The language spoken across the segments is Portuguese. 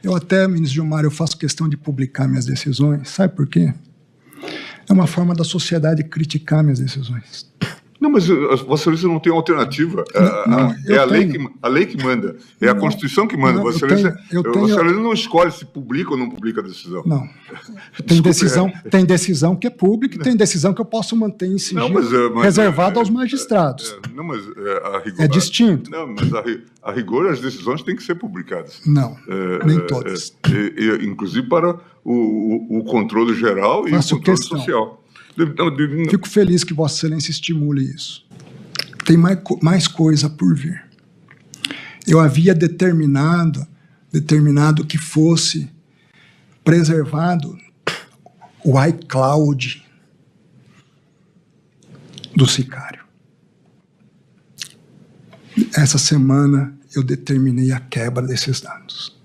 Eu até, ministro Gilmar, eu faço questão de publicar minhas decisões. Sabe por quê? É uma forma da sociedade criticar minhas decisões. Não, mas Vossa Excelência não tem alternativa. É a lei que manda. É a Constituição que manda. Vossa Excelência não escolhe se publica ou não publica a decisão. Não. Tem decisão que é pública e tem decisão que eu posso manter em sigilo, reservado aos magistrados. Não, mas a rigor... É distinto. Não, mas a rigor as decisões têm que ser publicadas. Não, nem todas. Inclusive para o controle geral e o controle social. Fico feliz que Vossa Excelência estimule isso. Tem mais coisa por vir. Eu havia determinado que fosse preservado o iCloud do sicário. Essa semana eu determinei a quebra desses dados.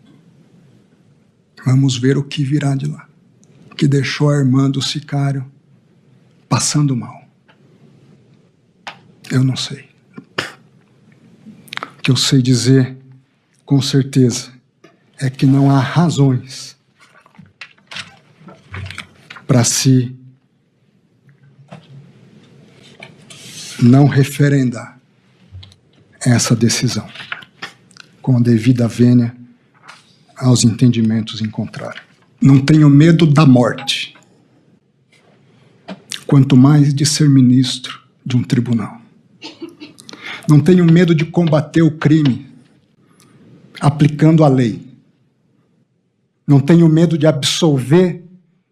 Vamos ver o que virá de lá. Que deixou Armando, o sicário, passando mal. Eu não sei. O que eu sei dizer, com certeza, é que não há razões para se não referendar essa decisão, com a devida vênia aos entendimentos em contrário. Não tenho medo da morte, quanto mais de ser ministro de um tribunal. Não tenho medo de combater o crime aplicando a lei. Não tenho medo de absolver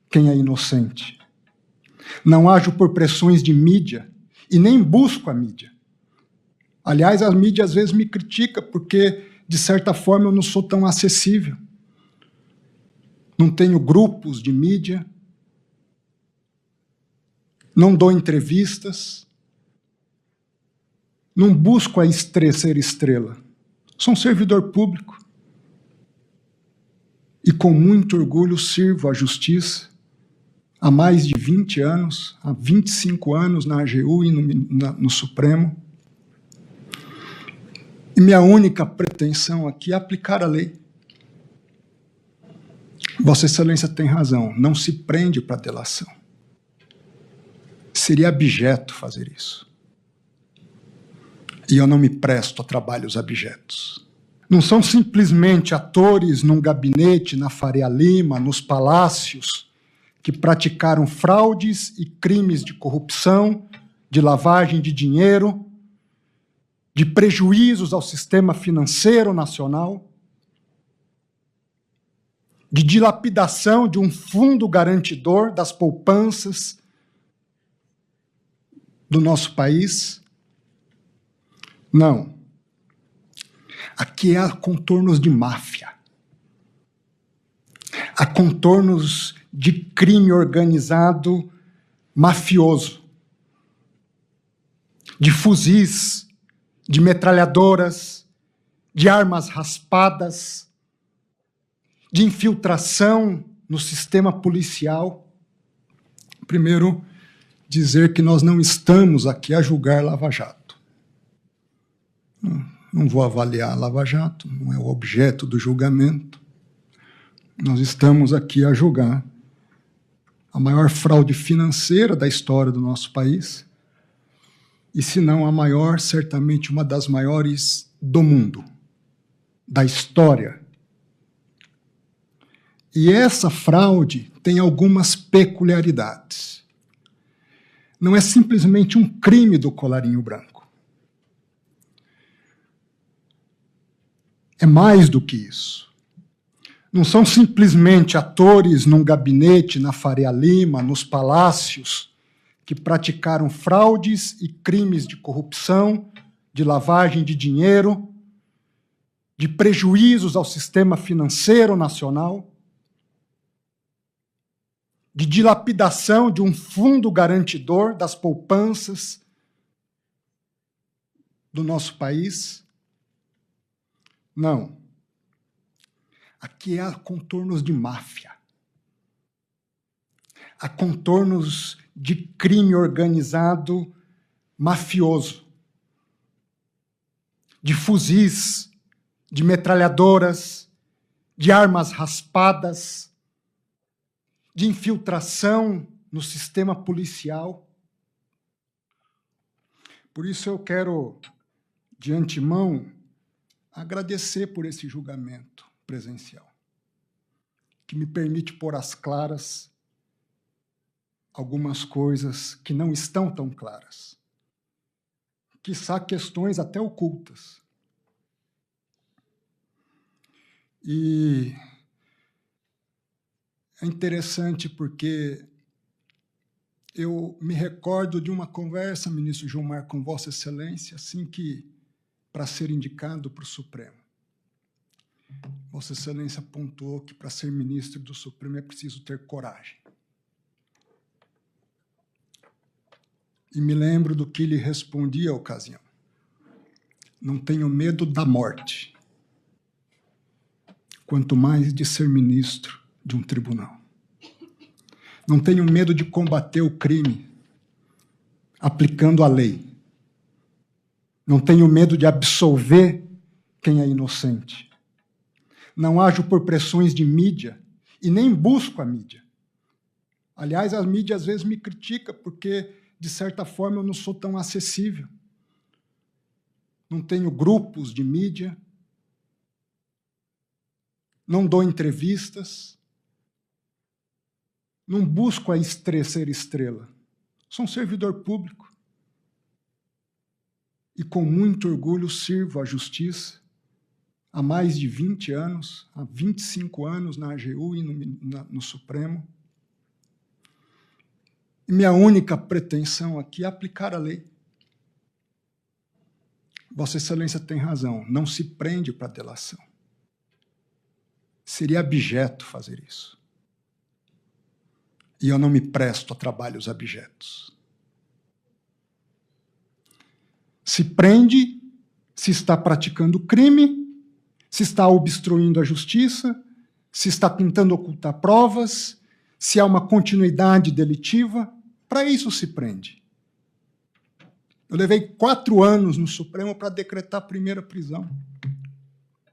quem é inocente. Não ajo por pressões de mídia e nem busco a mídia. Aliás, a mídia às vezes me critica porque, de certa forma, eu não sou tão acessível. Não tenho grupos de mídia. Não dou entrevistas, não busco ser estrela. Sou um servidor público e com muito orgulho sirvo à justiça há mais de 20 anos, há 25 anos na AGU e no Supremo. E minha única pretensão aqui é aplicar a lei. Vossa Excelência tem razão, não se prende para delação. Seria abjeto fazer isso. E eu não me presto a trabalhos abjetos. Não são simplesmente atores num gabinete, na Faria Lima, nos palácios, que praticaram fraudes e crimes de corrupção, de lavagem de dinheiro, de prejuízos ao sistema financeiro nacional, de dilapidação de um fundo garantidor das poupanças do nosso país. Não. Aqui há contornos de máfia. Há contornos de crime organizado mafioso. De fuzis, de metralhadoras, de armas raspadas, de infiltração no sistema policial. Primeiro, dizer que nós não estamos aqui a julgar Lava Jato. Não vou avaliar Lava Jato, não é o objeto do julgamento. Nós estamos aqui a julgar a maior fraude financeira da história do nosso país, e se não a maior, certamente uma das maiores do mundo, da história. E essa fraude tem algumas peculiaridades. Não é simplesmente um crime do colarinho branco. É mais do que isso. Não são simplesmente atores num gabinete, na Faria Lima, nos palácios, que praticaram fraudes e crimes de corrupção, de lavagem de dinheiro, de prejuízos ao sistema financeiro nacional, de dilapidação de um fundo garantidor das poupanças do nosso país. Não. Aqui há contornos de máfia. Há contornos de crime organizado mafioso. De fuzis, de metralhadoras, de armas raspadas, de infiltração no sistema policial. Por isso eu quero, de antemão, agradecer por esse julgamento presencial, que me permite pôr às claras algumas coisas que não estão tão claras, quiçá questões até ocultas. E é interessante porque eu me recordo de uma conversa, ministro Gilmar, com Vossa Excelência, assim que, para ser indicado para o Supremo. Vossa Excelência apontou que para ser ministro do Supremo é preciso ter coragem. E me lembro do que lhe respondi à ocasião. Não tenho medo da morte, quanto mais de ser ministro de um tribunal. Não tenho medo de combater o crime aplicando a lei. Não tenho medo de absolver quem é inocente. Não ajo por pressões de mídia e nem busco a mídia. Aliás, a mídia às vezes me critica porque, de certa forma, eu não sou tão acessível. Não tenho grupos de mídia, não dou entrevistas, não busco ser estrela. Sou um servidor público e com muito orgulho sirvo à justiça há mais de 20 anos, há 25 anos na AGU e no Supremo. E minha única pretensão aqui é aplicar a lei. Vossa Excelência tem razão, não se prende para delação. Seria abjeto fazer isso. E eu não me presto a trabalhos abjetos. Se prende se está praticando crime, se está obstruindo a justiça, se está tentando ocultar provas, se há uma continuidade delitiva. Para isso se prende. Eu levei 4 anos no Supremo para decretar a primeira prisão.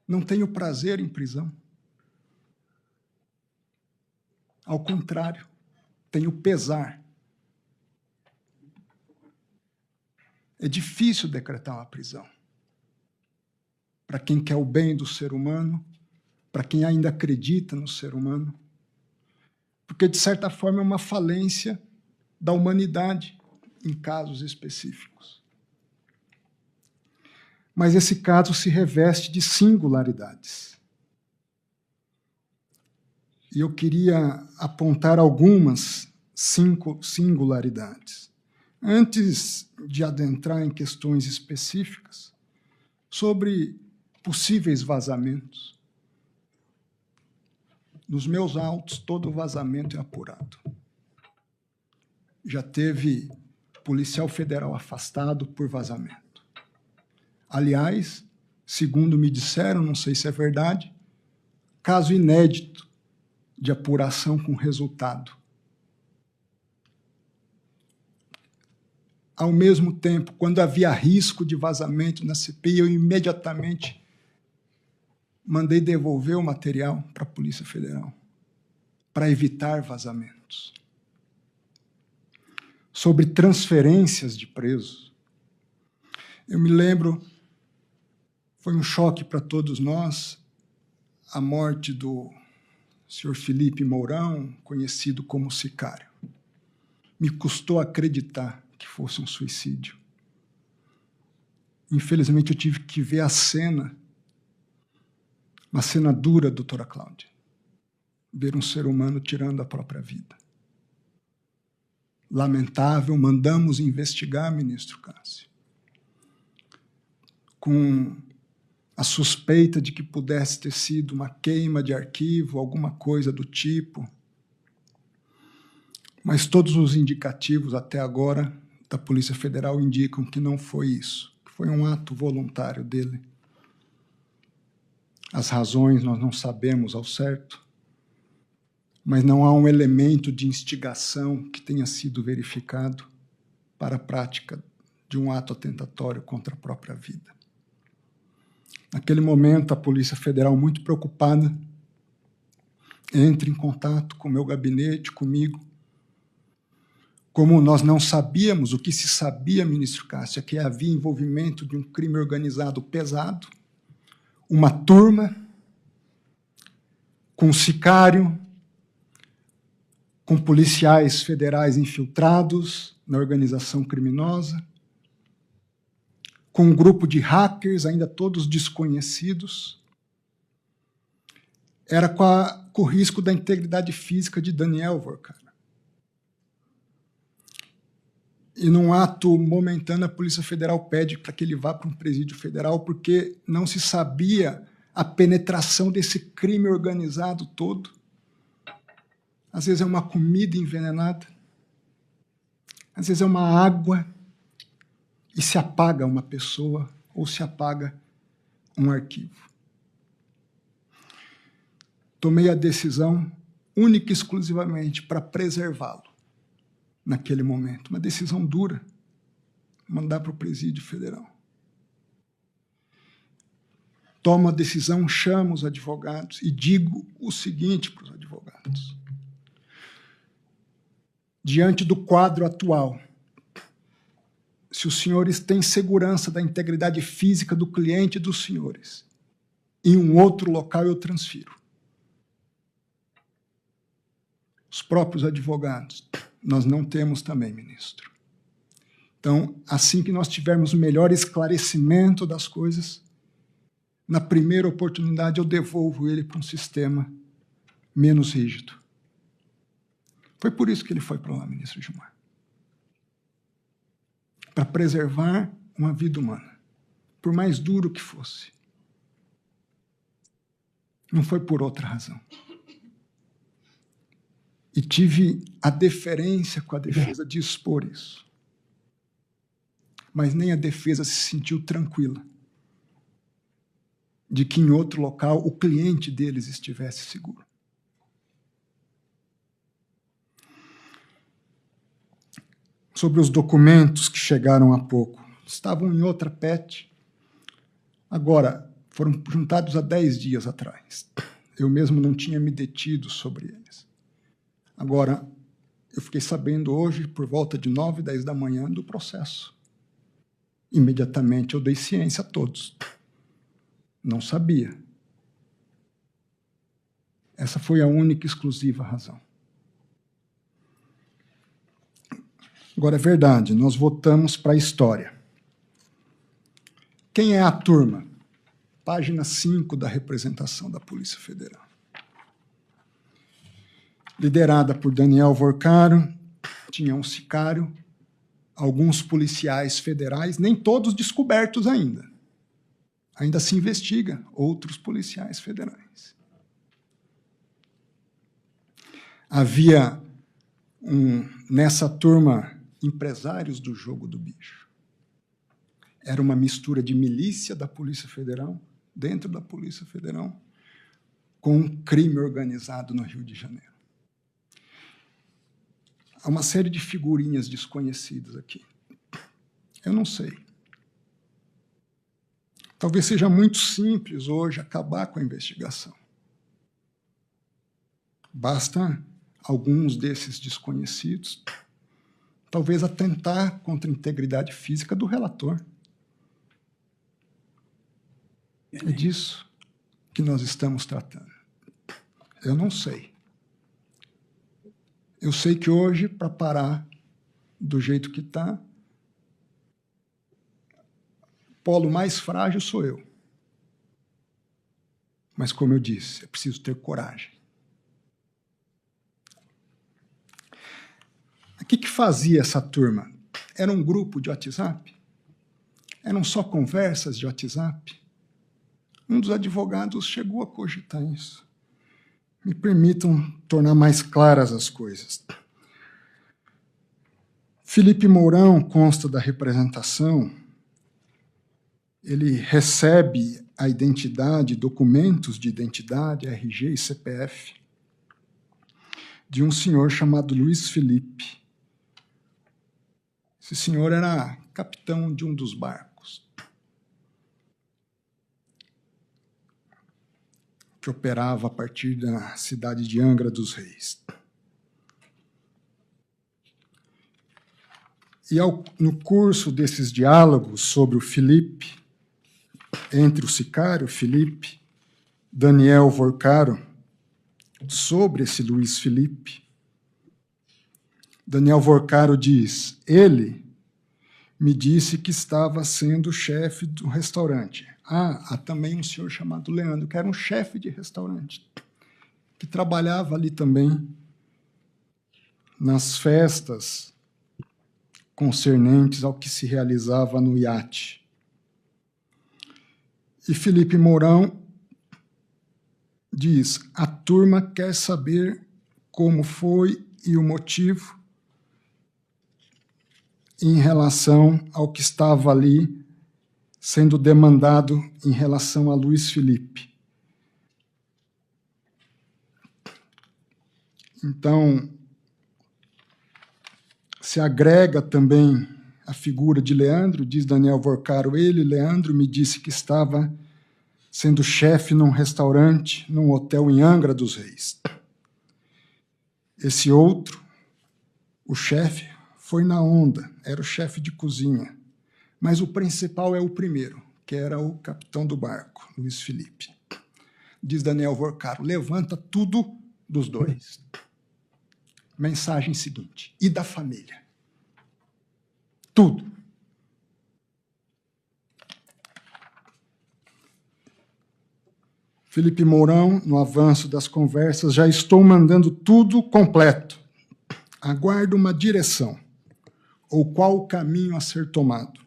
Não tenho prazer em prisão. Ao contrário, tenho pesar. É difícil decretar uma prisão. Para quem quer o bem do ser humano, para quem ainda acredita no ser humano, porque, de certa forma, é uma falência da humanidade em casos específicos. Mas esse caso se reveste de singularidades. E eu queria apontar algumas singularidades. Antes de adentrar em questões específicas sobre possíveis vazamentos. Nos meus autos, todo vazamento é apurado. Já teve policial federal afastado por vazamento. Aliás, segundo me disseram, não sei se é verdade, caso inédito de apuração com resultado. Ao mesmo tempo, quando havia risco de vazamento na CPI, eu imediatamente mandei devolver o material para a Polícia Federal, para evitar vazamentos. Sobre transferências de presos, eu me lembro, foi um choque para todos nós, a morte do senhor Felipe Mourão, conhecido como Sicário. Me custou acreditar que fosse um suicídio. Infelizmente, eu tive que ver a cena, uma cena dura, doutora Cláudia, ver um ser humano tirando a própria vida. Lamentável, mandamos investigar, ministro Cássio, com a suspeita de que pudesse ter sido uma queima de arquivo, alguma coisa do tipo. Mas todos os indicativos até agora da Polícia Federal indicam que não foi isso, que foi um ato voluntário dele. As razões nós não sabemos ao certo, mas não há um elemento de instigação que tenha sido verificado para a prática de um ato atentatório contra a própria vida. Naquele momento, a Polícia Federal, muito preocupada, entre em contato com o meu gabinete, comigo. Como nós não sabíamos, o que se sabia, ministro Cássio, é que havia envolvimento de um crime organizado pesado, uma turma com sicário, com policiais federais infiltrados na organização criminosa, com um grupo de hackers, ainda todos desconhecidos. Era com o risco da integridade física de Daniel Vorkara. E num ato momentâneo, a Polícia Federal pede para que ele vá para um presídio federal, porque não se sabia a penetração desse crime organizado todo. Às vezes é uma comida envenenada, às vezes é uma água, e se apaga uma pessoa ou se apaga um arquivo. Tomei a decisão única e exclusivamente para preservá-lo naquele momento. Uma decisão dura, mandar para o presídio federal. Tomo a decisão, chamo os advogados e digo o seguinte para os advogados. Diante do quadro atual, se os senhores têm segurança da integridade física do cliente dos senhores, em um outro local eu transfiro. Os próprios advogados, nós não temos também, ministro. Então, assim que nós tivermos o melhor esclarecimento das coisas, na primeira oportunidade eu devolvo ele para um sistema menos rígido. Foi por isso que ele foi para lá, ministro Gilmar. Para preservar uma vida humana, por mais duro que fosse. Não foi por outra razão. E tive a deferência com a defesa de expor isso. Mas nem a defesa se sentiu tranquila de que em outro local o cliente deles estivesse seguro. Sobre os documentos que chegaram há pouco, estavam em outra PET, agora foram juntados há 10 dias atrás. Eu mesmo não tinha me detido sobre eles. Agora, eu fiquei sabendo hoje, por volta de 9, 10 da manhã, do processo. Imediatamente eu dei ciência a todos. Não sabia. Essa foi a única e exclusiva razão. Agora, é verdade, nós votamos para a história. Quem é a turma? Página 5 da representação da Polícia Federal. Liderada por Daniel Vorkara, tinha um sicário, alguns policiais federais, nem todos descobertos ainda. Ainda se investiga outros policiais federais. Havia, nessa turma, empresários do jogo do bicho. Era uma mistura de milícia da Polícia Federal, dentro da Polícia Federal, com um crime organizado no Rio de Janeiro. Há uma série de figurinhas desconhecidas aqui. Eu não sei. Talvez seja muito simples hoje acabar com a investigação. Basta alguns desses desconhecidos, talvez atentar contra a integridade física do relator. É disso que nós estamos tratando. Eu não sei. Eu sei que hoje, para parar do jeito que está, o polo mais frágil sou eu. Mas, como eu disse, é preciso ter coragem. O que fazia essa turma? Era um grupo de WhatsApp? Eram só conversas de WhatsApp? Um dos advogados chegou a cogitar isso. Me permitam tornar mais claras as coisas. Felipe Mourão consta da representação, ele recebe a identidade, documentos de identidade, RG e CPF, de um senhor chamado Luiz Felipe. Esse senhor era capitão de um dos barcos. que operava a partir da cidade de Angra dos Reis. E no curso desses diálogos sobre o Felipe, entre o sicário Felipe, Daniel Vorcaro, sobre esse Luiz Felipe, Daniel Vorcaro diz: ele me disse que estava sendo chefe do restaurante. Há também um senhor chamado Leandro, que era um chefe de restaurante, que trabalhava ali também nas festas concernentes ao que se realizava no iate. E Felipe Mourão diz: a turma quer saber como foi e o motivo em relação ao que estava ali sendo demandado em relação a Luiz Felipe. Então, se agrega também a figura de Leandro, diz Daniel Vorcaro, ele, Leandro, me disse que estava sendo chefe num restaurante, num hotel em Angra dos Reis. Esse outro, o chefe, foi na onda, era o chefe de cozinha. Mas o principal é o primeiro, que era o capitão do barco, Luiz Felipe. Diz Daniel Vorcaro, levanta tudo dos dois. Mensagem seguinte, e da família? Tudo. Felipe Mourão, no avanço das conversas, já estou mandando tudo completo. Aguardo uma direção, ou qual o caminho a ser tomado.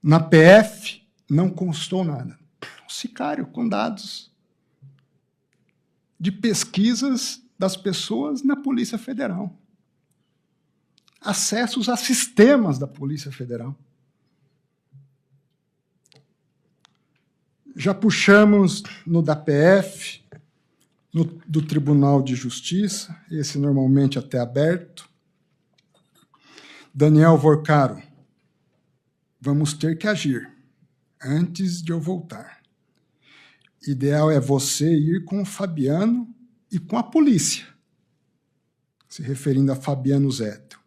Na PF não constou nada. O sicário com dados de pesquisas das pessoas na Polícia Federal. Acessos a sistemas da Polícia Federal. Já puxamos no da PF, do Tribunal de Justiça, esse normalmente até aberto. Daniel Vorcaro, vamos ter que agir antes de eu voltar. Ideal é você ir com o Fabiano e com a polícia, se referindo a Fabiano Zéto.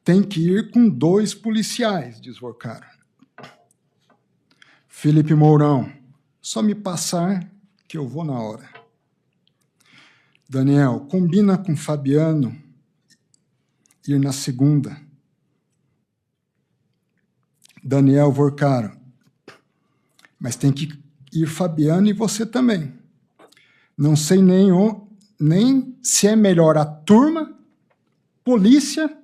Tem que ir com 2 policiais, diz Vorcaro. Felipe Mourão, só me passar que eu vou na hora. Daniel, combina com Fabiano ir na segunda. Daniel Vorcaro, mas tem que ir Fabiano e você também. Não sei nem se é melhor a turma, polícia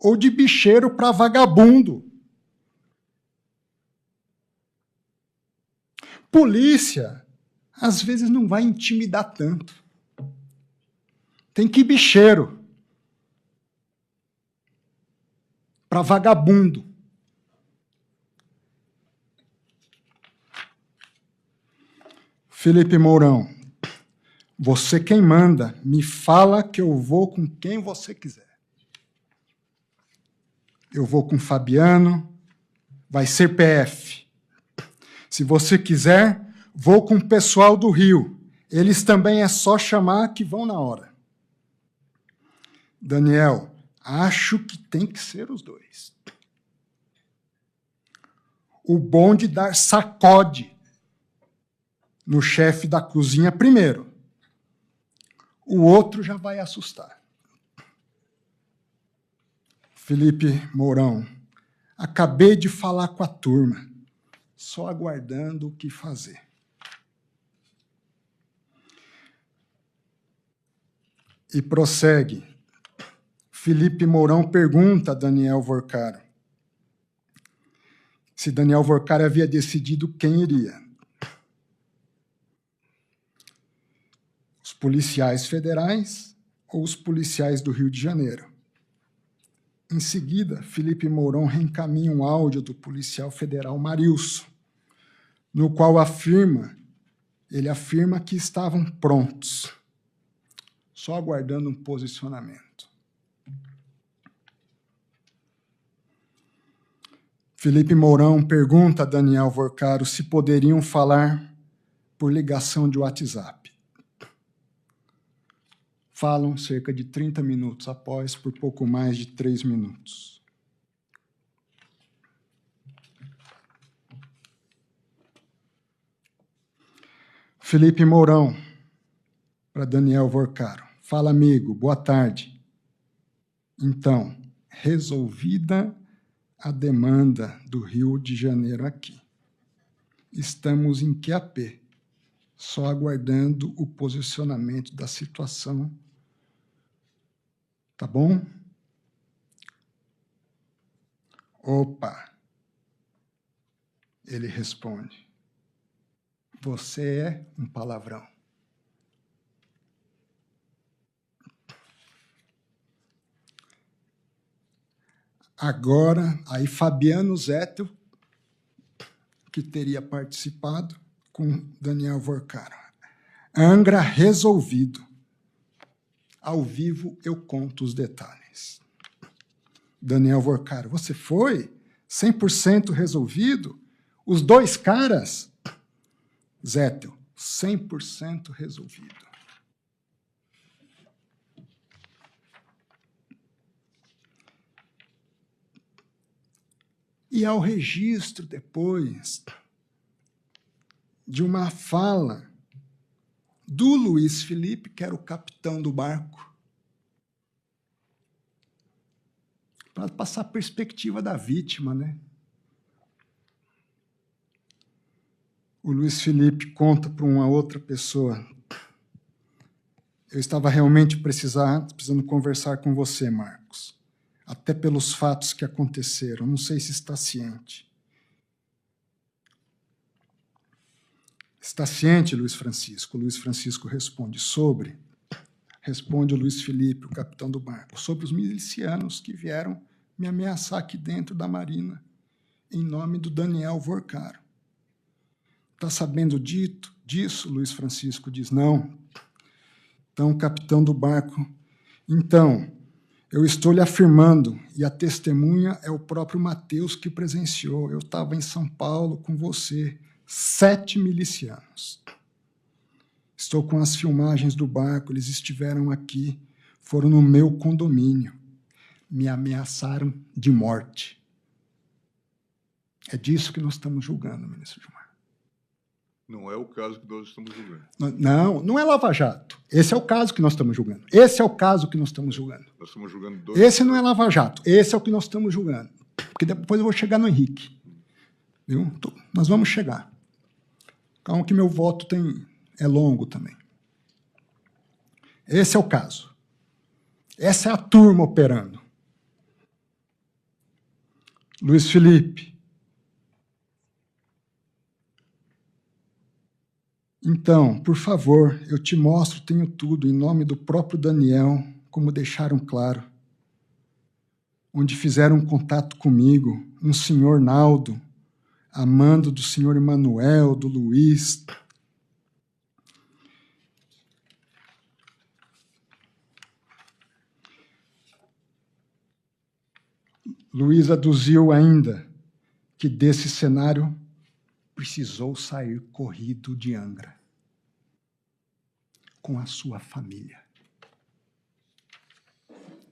ou de bicheiro para vagabundo. Polícia, às vezes, não vai intimidar tanto. Tem que ir bicheiro para vagabundo. Felipe Mourão, você quem manda, me fala que eu vou com quem você quiser. Eu vou com Fabiano, vai ser PF. Se você quiser, vou com o pessoal do Rio. Eles também é só chamar que vão na hora. Daniel, acho que tem que ser os 2. O bom de dar sacode no chefe da cozinha primeiro. O outro já vai assustar. Felipe Mourão, acabei de falar com a turma, só aguardando o que fazer. E prossegue. Felipe Mourão pergunta a Daniel Vorcaro se Daniel Vorcaro havia decidido quem iria. Os policiais federais ou os policiais do Rio de Janeiro. Em seguida, Felipe Mourão reencaminha um áudio do policial federal Marilson, no qual ele afirma que estavam prontos, só aguardando um posicionamento. Felipe Mourão pergunta a Daniel Vorcaro se poderiam falar por ligação de WhatsApp. Falam cerca de 30 minutos após, por pouco mais de 3 minutos. Felipe Mourão, para Daniel Vorcaro. Fala, amigo, boa tarde. Então, resolvida a demanda do Rio de Janeiro aqui. Estamos em QAP, só aguardando o posicionamento da situação. Tá bom? Opa! Ele responde. Você é um palavrão. Agora, aí Fabiano Zettel, que teria participado com Daniel Vorcaro. Angra resolvido. Ao vivo eu conto os detalhes. Daniel Vorcaro, você foi 100% resolvido? Os 2 caras? Zettel, 100% resolvido. E ao registro depois de uma fala do Luiz Felipe, que era o capitão do barco, para passar a perspectiva da vítima, né? O Luiz Felipe conta para uma outra pessoa: eu estava realmente precisando conversar com você, Marcos, até pelos fatos que aconteceram, não sei se está ciente. Está ciente, Luiz Francisco? Luiz Francisco responde o Luiz Felipe, o capitão do barco, sobre os milicianos que vieram me ameaçar aqui dentro da Marina, em nome do Daniel Vorcaro. Está sabendo disso? Luiz Francisco diz, não. Então, o capitão do barco, então, eu estou lhe afirmando, e a testemunha é o próprio Mateus que presenciou, eu estava em São Paulo com você, 7 milicianos. Estou com as filmagens do barco, eles estiveram aqui, foram no meu condomínio, me ameaçaram de morte. É disso que nós estamos julgando, ministro Gilmar. Não é o caso que nós estamos julgando. Não, não é Lava Jato. Esse é o caso que nós estamos julgando. Esse é o caso que nós estamos julgando. Nós estamos julgando 2. Esse não é Lava Jato. Esse é o que nós estamos julgando. Porque depois eu vou chegar no Henrique. Viu? Nós vamos chegar. Calma que meu voto é longo também. Esse é o caso. Essa é a turma operando. Luiz Felipe. Então, por favor, eu te mostro, tenho tudo, em nome do próprio Daniel, como deixaram claro, onde fizeram um contato comigo, um senhor Naldo, amando do senhor Emanuel, do Luiz. Luiz aduziu ainda que desse cenário precisou sair corrido de Angra com a sua família.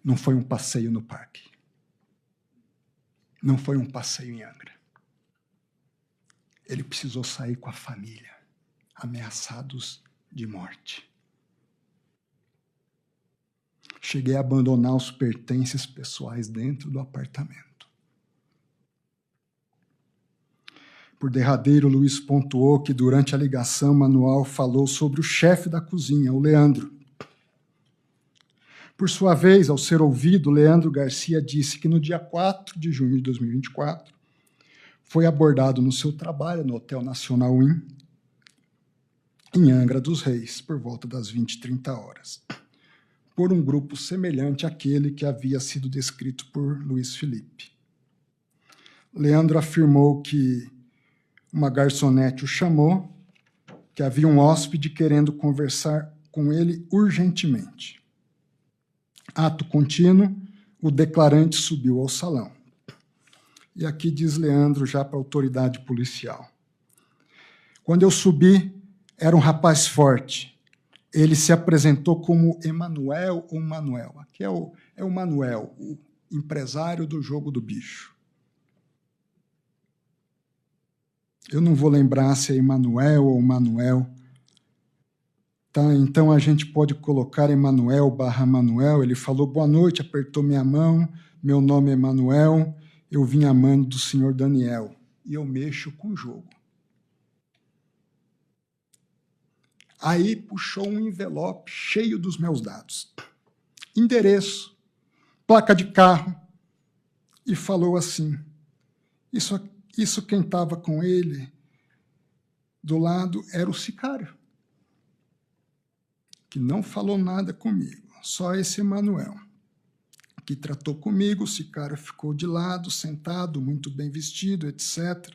Não foi um passeio no parque. Não foi um passeio em Angra. Ele precisou sair com a família, ameaçados de morte. Cheguei a abandonar os pertences pessoais dentro do apartamento. Por derradeiro, Luiz pontuou que durante a ligação, Manuel falou sobre o chefe da cozinha, o Leandro. Por sua vez, ao ser ouvido, Leandro Garcia disse que no dia 4 de junho de 2024, foi abordado no seu trabalho no Hotel Nacional Inn, em Angra dos Reis, por volta das 20h30, por um grupo semelhante àquele que havia sido descrito por Luiz Felipe. Leandro afirmou que uma garçonete o chamou, que havia um hóspede querendo conversar com ele urgentemente. Ato contínuo, o declarante subiu ao salão. E aqui diz Leandro, já para a autoridade policial. Quando eu subi, era um rapaz forte. Ele se apresentou como Emanuel ou Manuel. Aqui é o Manuel, o empresário do Jogo do Bicho. Eu não vou lembrar se é Emanuel ou Manuel. Tá, então a gente pode colocar Emanuel/Manuel. Ele falou, boa noite, apertou minha mão, meu nome é Emanuel, eu vim amando do senhor Daniel, e eu mexo com o jogo. Aí puxou um envelope cheio dos meus dados. Endereço, placa de carro, e falou assim, isso quem estava com ele do lado era o sicário, que não falou nada comigo, só esse Emanuel, que tratou comigo, o sicário ficou de lado, sentado, muito bem vestido, etc.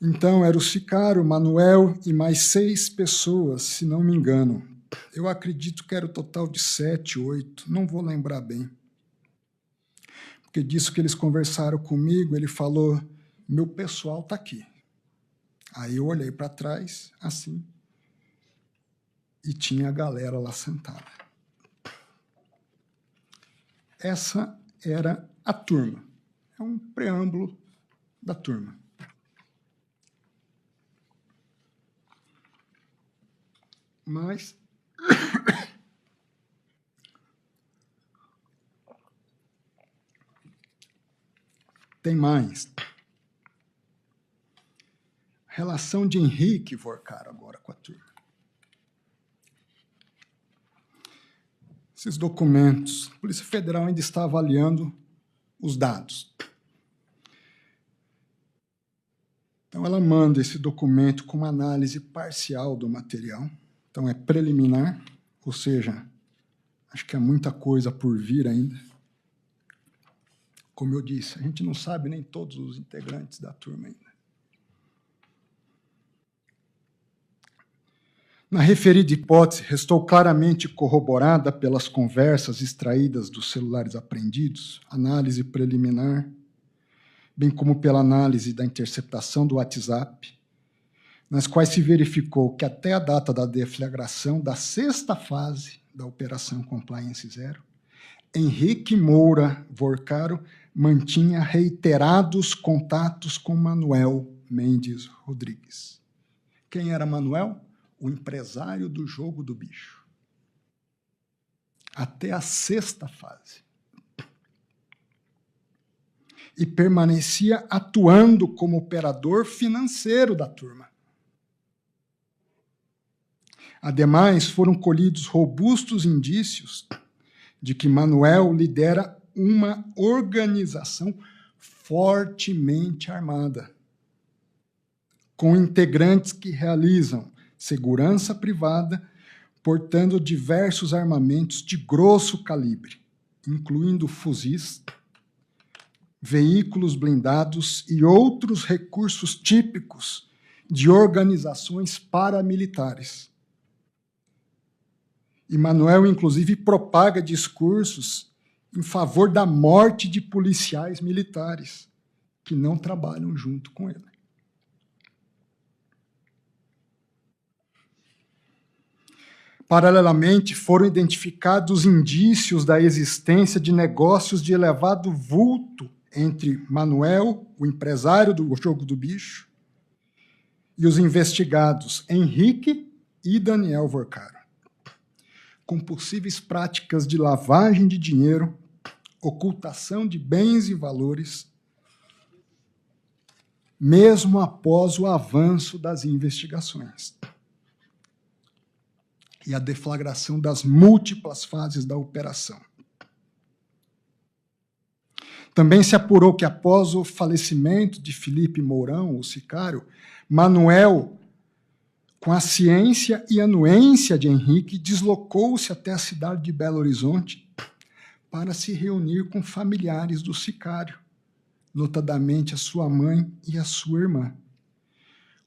Então, era o sicário, Manuel e mais 6 pessoas, se não me engano. Eu acredito que era o total de 7, 8, não vou lembrar bem. Porque disso que eles conversaram comigo, ele falou, meu pessoal está aqui. Aí eu olhei para trás, assim, e tinha a galera lá sentada. Essa era a turma. É um preâmbulo da turma. Mas tem mais. Relação de Henrique Vorcaro agora com a turma. Esses documentos, a Polícia Federal ainda está avaliando os dados. Então, ela manda esse documento com uma análise parcial do material. Então, é preliminar, ou seja, acho que há muita coisa por vir ainda. Como eu disse, a gente não sabe nem todos os integrantes da turma ainda. Na referida hipótese, restou claramente corroborada pelas conversas extraídas dos celulares apreendidos, análise preliminar, bem como pela análise da interceptação do WhatsApp, nas quais se verificou que até a data da deflagração da 6ª fase da Operação Compliance Zero, Henrique Moura Vorcaro mantinha reiterados contatos com Manuel Mendes Rodrigues. Quem era Manuel? O empresário do Jogo do Bicho. Até a 6ª fase. E permanecia atuando como operador financeiro da turma. Ademais, foram colhidos robustos indícios de que Manuel lidera uma organização fortemente armada, com integrantes que realizam segurança privada, portando diversos armamentos de grosso calibre, incluindo fuzis, veículos blindados e outros recursos típicos de organizações paramilitares. E Manuel, inclusive, propaga discursos em favor da morte de policiais militares que não trabalham junto com ele. Paralelamente, foram identificados indícios da existência de negócios de elevado vulto entre Manuel, o empresário do Jogo do Bicho, e os investigados Henrique e Daniel Vorcaro, com possíveis práticas de lavagem de dinheiro, ocultação de bens e valores, mesmo após o avanço das investigações e a deflagração das múltiplas fases da operação. Também se apurou que, após o falecimento de Felipe Mourão, o sicário, Manuel, com a ciência e anuência de Henrique, deslocou-se até a cidade de Belo Horizonte para se reunir com familiares do sicário, notadamente a sua mãe e a sua irmã,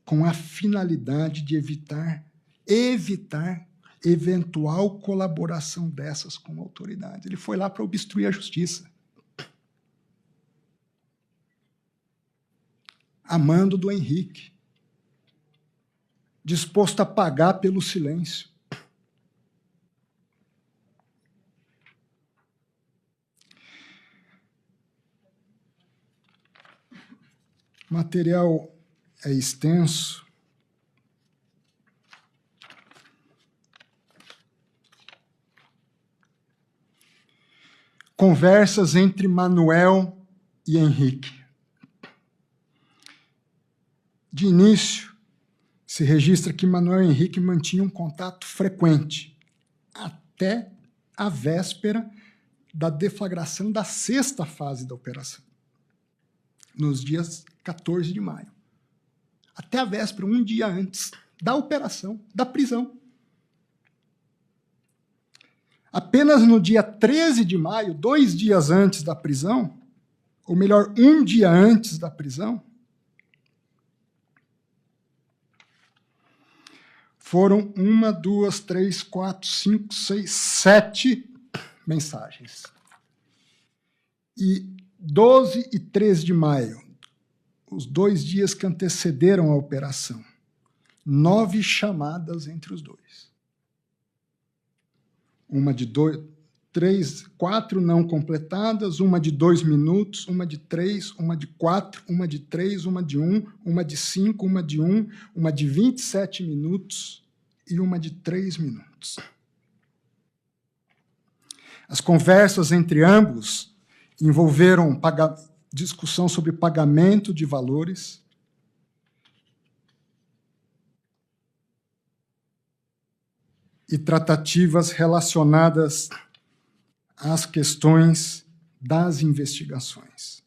com a finalidade de evitar eventual colaboração dessas com a autoridade. Ele foi lá para obstruir a justiça. Amando do Henrique. Disposto a pagar pelo silêncio. O material é extenso. Conversas entre Manuel e Henrique. De início, se registra que Manuel e Henrique mantinham um contato frequente, até a véspera da deflagração da 6ª fase da operação, nos dias 14 de maio. Até a véspera, um dia antes da operação, da prisão. Apenas no dia 13 de maio, 2 dias antes da prisão, ou melhor, um dia antes da prisão, foram 1, 2, 3, 4, 5, 6, 7 mensagens. E 12 e 13 de maio, os 2 dias que antecederam a operação, 9 chamadas entre os dois. Uma de 4 não completadas, uma de 2 minutos, uma de 3, uma de 4, uma de 3, uma de 1, uma de 5, uma de 1, uma de 27 minutos e uma de 3 minutos. As conversas entre ambos envolveram discussão sobre pagamento de valores, e tratativas relacionadas às questões das investigações.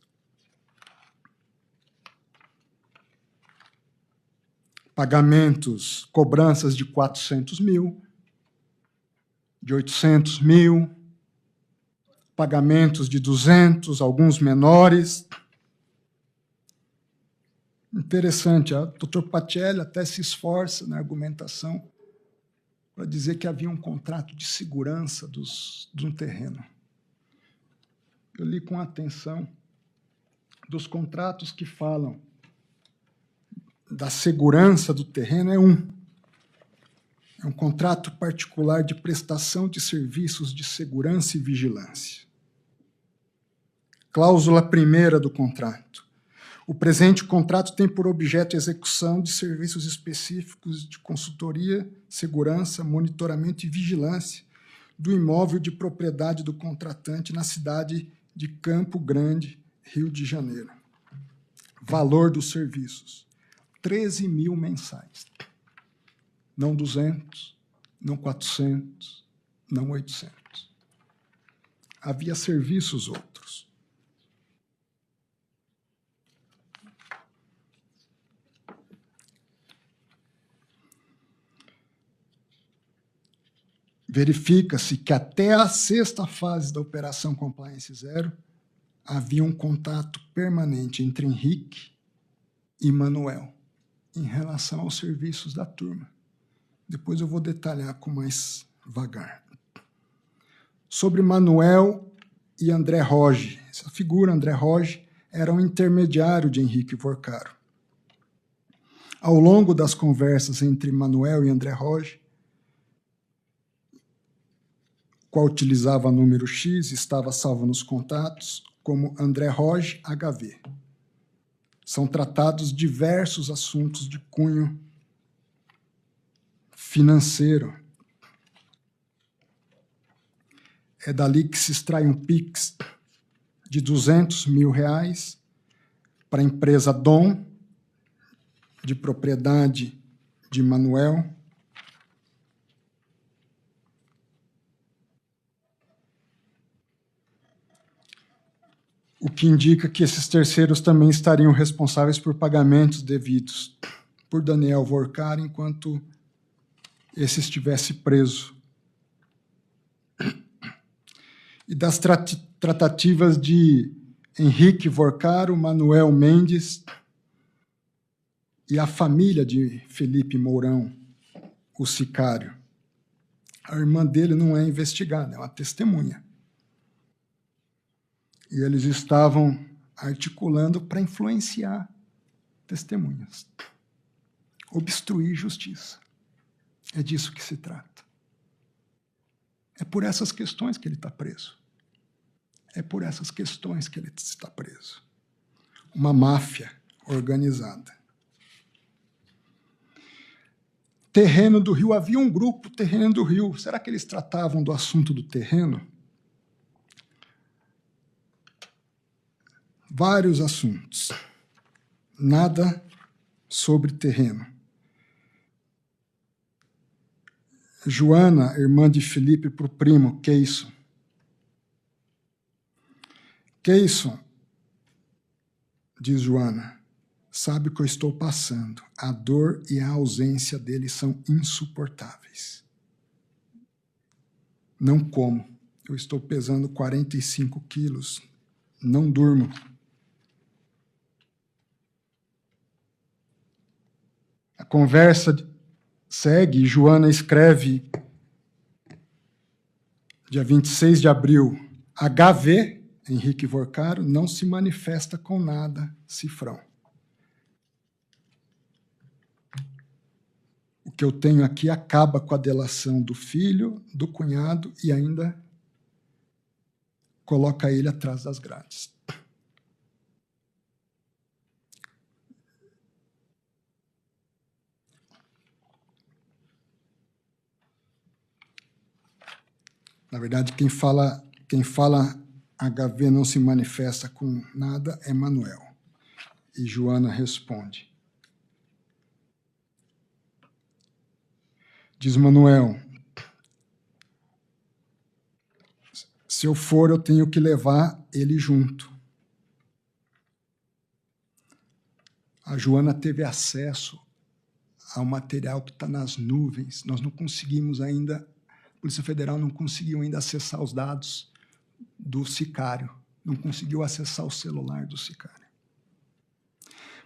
Pagamentos, cobranças de 400 mil, de 800 mil, pagamentos de 200, alguns menores. Interessante, o Dr. Pacelli até se esforça na argumentação para dizer que havia um contrato de segurança de um terreno. Eu li com atenção dos contratos que falam da segurança do terreno, é um contrato particular de prestação de serviços de segurança e vigilância. Cláusula 1ª do contrato. O presente contrato tem por objeto a execução de serviços específicos de consultoria, segurança, monitoramento e vigilância do imóvel de propriedade do contratante na cidade de Campo Grande, Rio de Janeiro. Valor dos serviços, 13 mil mensais. Não 200, não 400, não 800. Havia serviços outros. Verifica-se que até a 6ª fase da Operação Compliance Zero havia um contato permanente entre Henrique e Manuel em relação aos serviços da turma. Depois eu vou detalhar com mais vagar. Sobre Manuel e André Roge. Essa figura, André Roge, era um intermediário de Henrique Vorcaro. Ao longo das conversas entre Manuel e André Roge, qual utilizava número X, estava salvo nos contatos como André Roge HV. São tratados diversos assuntos de cunho financeiro. É dali que se extrai um PIX de R$200 mil para a empresa Dom, de propriedade de Manuel, o que indica que esses terceiros também estariam responsáveis por pagamentos devidos por Daniel Vorcaro enquanto esse estivesse preso. E das tratativas de Henrique Vorcaro, Manuel Mendes e a família de Felipe Mourão, o sicário. A irmã dele não é investigada, é uma testemunha. E eles estavam articulando para influenciar testemunhas. Obstruir justiça. É disso que se trata. É por essas questões que ele está preso. É por essas questões que ele está preso. Uma máfia organizada. Terreno do Rio. Havia um grupo, Terreno do Rio. Será que eles tratavam do assunto do terreno? Vários assuntos. Nada sobre terreno. Joana, irmã de Filipe, para o primo, Queison. Queison, diz Joana, sabe o que eu estou passando. A dor e a ausência dele são insuportáveis. Não como. Eu estou pesando 45 quilos. Não durmo. A conversa segue. Joana escreve, dia 26 de abril, HV, Henrique Vorcaro, não se manifesta com nada, cifrão. O que eu tenho aqui acaba com a delação do filho, do cunhado e ainda coloca ele atrás das grades. Na verdade, quem fala HV não se manifesta com nada é Manuel. E Joana responde. Diz Manuel, se eu for, eu tenho que levar ele junto. A Joana teve acesso ao material que está nas nuvens. Nós não conseguimos ainda, a Polícia Federal não conseguiu ainda acessar os dados do sicário, não conseguiu acessar o celular do sicário.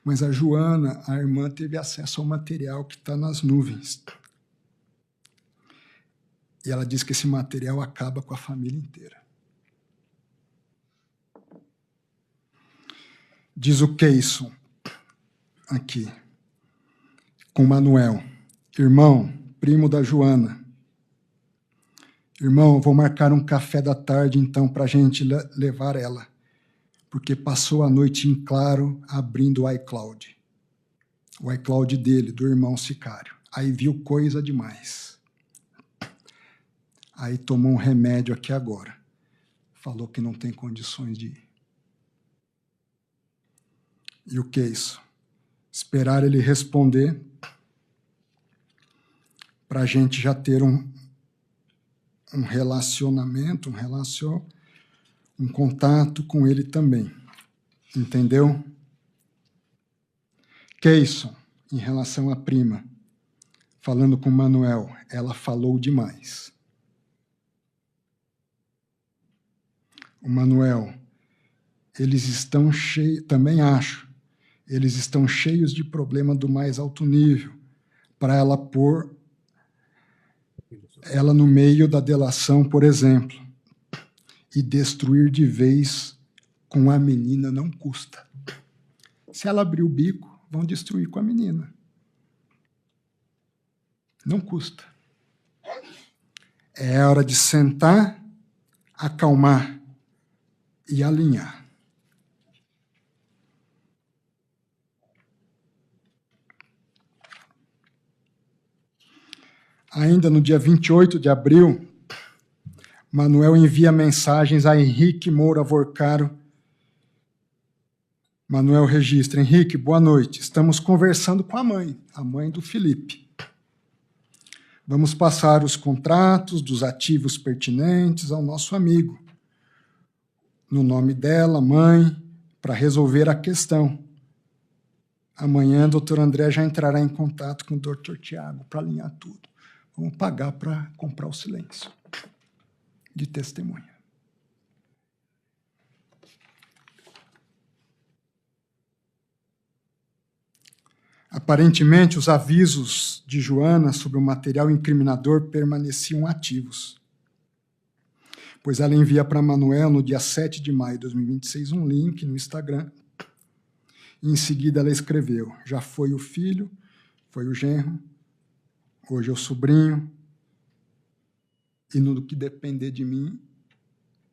Mas a Joana, a irmã, teve acesso ao material que está nas nuvens. E ela diz que esse material acaba com a família inteira. Diz o Queison, aqui, com Manuel. Irmão, primo da Joana. Irmão, vou marcar um café da tarde, então, para a gente levar ela. Porque passou a noite em claro abrindo o iCloud. O iCloud dele, do irmão sicário. Aí viu coisa demais. Aí tomou um remédio aqui agora. Falou que não tem condições de ir. E o que é isso? Esperar ele responder para a gente já ter um relacionamento, um contato com ele também. Entendeu? Queison, em relação à prima, falando com Manuel, ela falou demais. O Manuel, eles estão cheios, também acho, eles estão cheios de problema do mais alto nível, para ela pôr ela no meio da delação, por exemplo, e destruir de vez com a menina não custa. Se ela abrir o bico, vão destruir com a menina. Não custa. É hora de sentar, acalmar e alinhar. Ainda no dia 28 de abril, Manuel envia mensagens a Henrique Moura Vorcaro. Manuel registra: Henrique, boa noite. Estamos conversando com a mãe do Felipe. Vamos passar os contratos dos ativos pertinentes ao nosso amigo, no nome dela, mãe, para resolver a questão. Amanhã, o doutor André já entrará em contato com o doutor Tiago para alinhar tudo. Vamos pagar para comprar o silêncio de testemunha. Aparentemente, os avisos de Joana sobre o material incriminador permaneciam ativos, pois ela envia para Manuel, no dia 7 de maio de 2026, um link no Instagram, e em seguida ela escreveu: já foi o filho, foi o genro, hoje é o sobrinho, e no que depender de mim,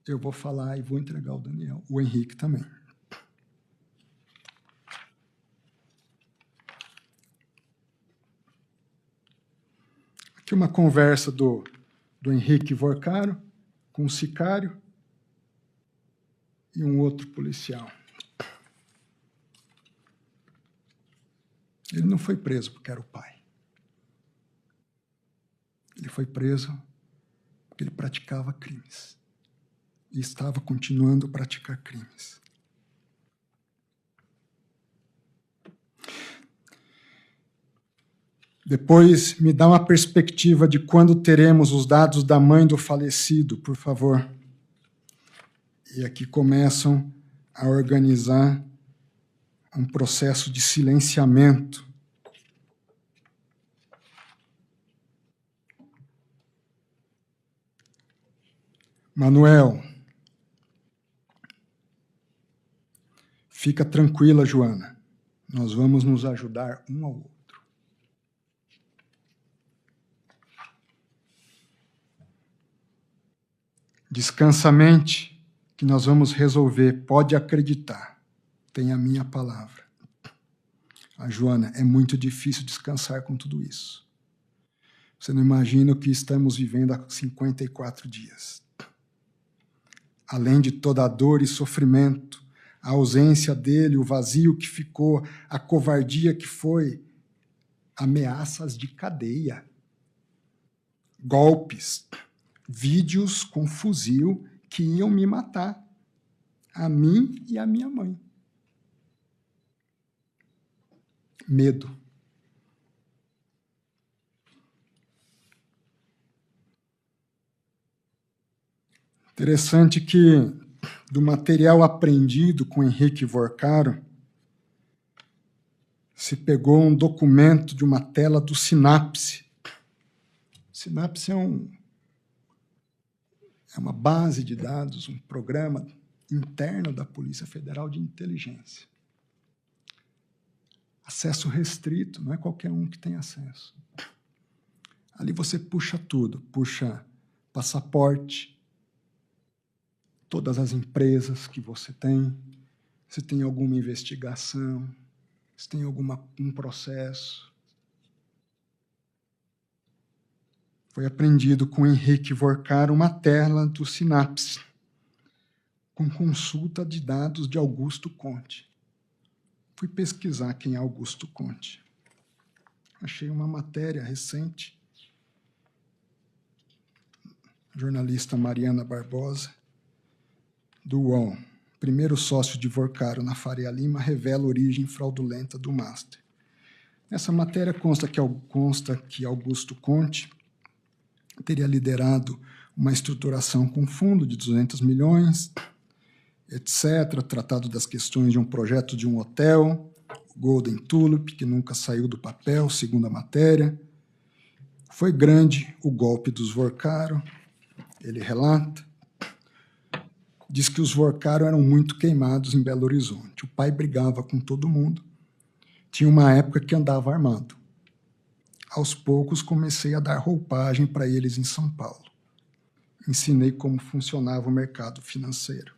eu vou falar e vou entregar o Daniel, o Henrique também. Aqui uma conversa do Henrique Vorcaro com um sicário e um outro policial. Ele não foi preso porque era o pai. Ele foi preso porque ele praticava crimes. E estava continuando a praticar crimes. Depois, me dá uma perspectiva de quando teremos os dados da mãe do falecido, por favor. E aqui começam a organizar um processo de silenciamento. Manuel, fica tranquila, Joana. Nós vamos nos ajudar um ao outro. Descansa a mente, que nós vamos resolver. Pode acreditar. Tem a minha palavra. A Joana, é muito difícil descansar com tudo isso. Você não imagina o que estamos vivendo há 54 dias. Além de toda a dor e sofrimento, a ausência dele, o vazio que ficou, a covardia que foi, ameaças de cadeia, golpes, vídeos com fuzil que iam me matar, a mim e a minha mãe. Medo. Interessante que, do material apreendido com Henrique Vorcaro, se pegou um documento de uma tela do Sinapse. Sinapse é uma base de dados, um programa interno da Polícia Federal de Inteligência. Acesso restrito, não é qualquer um que tem acesso. Ali você puxa tudo, puxa passaporte, todas as empresas que você tem, se tem alguma investigação, se tem um processo. Foi apreendido com Henrique Vorcaro uma tela do Sinapse, com consulta de dados de Augusto Conte. Fui pesquisar quem é Augusto Conte. Achei uma matéria recente, jornalista Mariana Barbosa, do UOL. Primeiro sócio de Vorcaro na Faria Lima revela origem fraudulenta do Master. Nessa matéria consta que Augusto Conte teria liderado uma estruturação com fundo de 200 milhões, etc., tratado das questões de um projeto de um hotel, o Golden Tulip, que nunca saiu do papel, segundo a matéria. Foi grande o golpe dos Vorcaro, ele relata. Diz que os Vorcaro eram muito queimados em Belo Horizonte. O pai brigava com todo mundo. Tinha uma época que andava armado. Aos poucos, comecei a dar roupagem para eles em São Paulo. Ensinei como funcionava o mercado financeiro.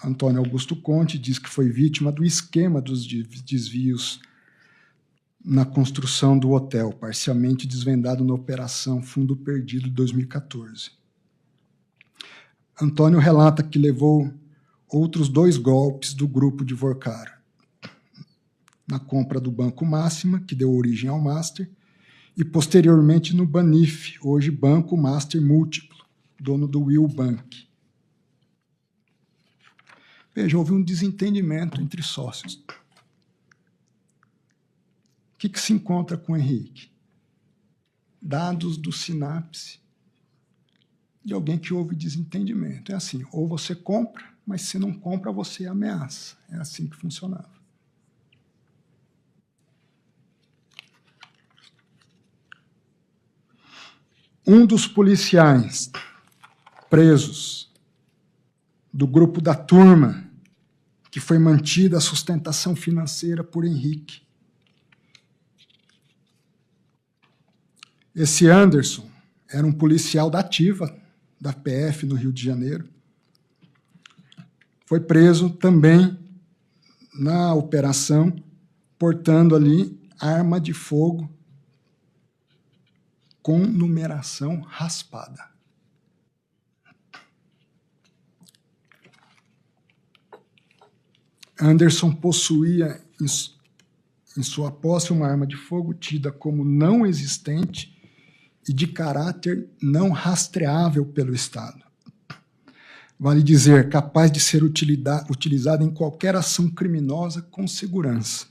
Antônio Augusto Conte diz que foi vítima do esquema dos desvios na construção do hotel, parcialmente desvendado na Operação Fundo Perdido de 2014. Antônio relata que levou outros 2 golpes do grupo de Vorcaro. Na compra do Banco Máxima, que deu origem ao Master, e posteriormente no Banif, hoje Banco Master Múltiplo, dono do Will Bank. Veja, houve um desentendimento entre sócios. O que se encontra com o Henrique? Dados do Sinapse de alguém que houve desentendimento. É assim, ou você compra, mas se não compra, você ameaça. É assim que funcionava. Um dos policiais presos do grupo da turma, que foi mantida a sustentação financeira por Henrique. Esse Anderson era um policial da ativa, da PF no Rio de Janeiro. Foi preso também na operação, portando ali arma de fogo com numeração raspada. Anderson possuía em sua posse uma arma de fogo tida como não existente e de caráter não rastreável pelo Estado. Vale dizer, capaz de ser utilizada em qualquer ação criminosa com segurança.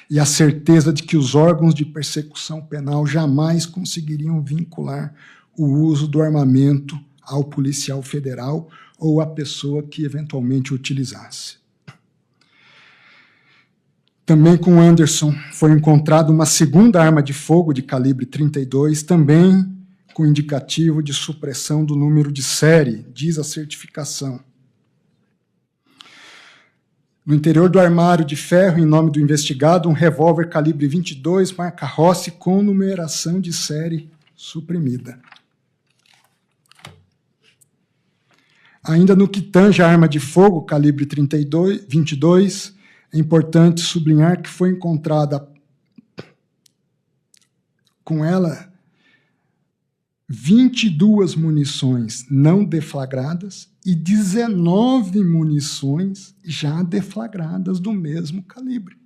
E a certeza de que os órgãos de persecução penal jamais conseguiriam vincular o uso do armamento ao policial federal ou à pessoa que eventualmente o utilizasse. Também com Anderson foi encontrada uma segunda arma de fogo de calibre 32, também com indicativo de supressão do número de série, diz a certificação. No interior do armário de ferro, em nome do investigado, um revólver calibre 22, marca Rossi, com numeração de série suprimida. Ainda no que tange a arma de fogo, calibre 22, é importante sublinhar que foi encontrada com ela 22 munições não deflagradas e 19 munições já deflagradas do mesmo calibre.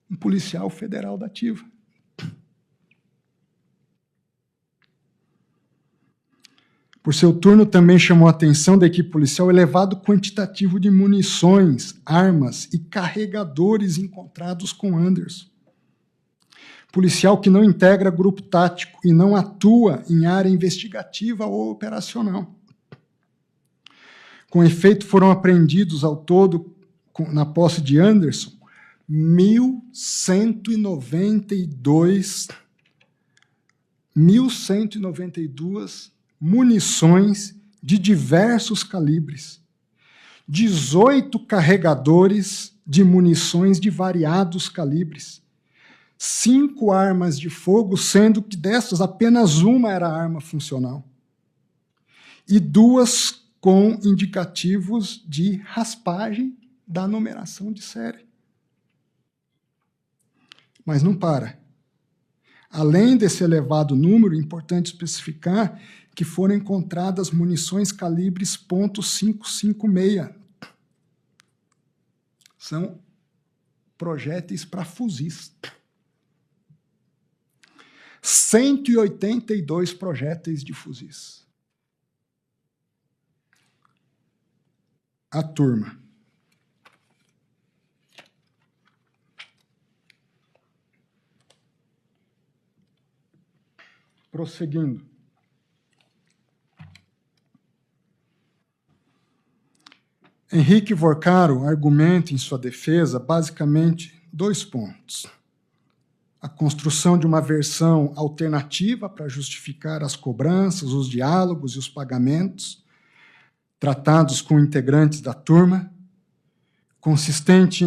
Um policial federal da ativa. Por seu turno, também chamou a atenção da equipe policial o elevado quantitativo de munições, armas e carregadores encontrados com Anderson. Policial que não integra grupo tático e não atua em área investigativa ou operacional. Com efeito, foram apreendidos ao todo, na posse de Anderson, 1.192 munições de diversos calibres, 18 carregadores de munições de variados calibres, 5 armas de fogo, sendo que dessas apenas uma era arma funcional, e 2 com indicativos de raspagem da numeração de série. Mas não para. Além desse elevado número, é importante especificar que foram encontradas munições calibres .556. São projéteis para fuzis. 182 projéteis de fuzis. A turma. Prosseguindo. Henrique Vorcaro argumenta em sua defesa basicamente 2 pontos. A construção de uma versão alternativa para justificar as cobranças, os diálogos e os pagamentos tratados com integrantes da turma, consistente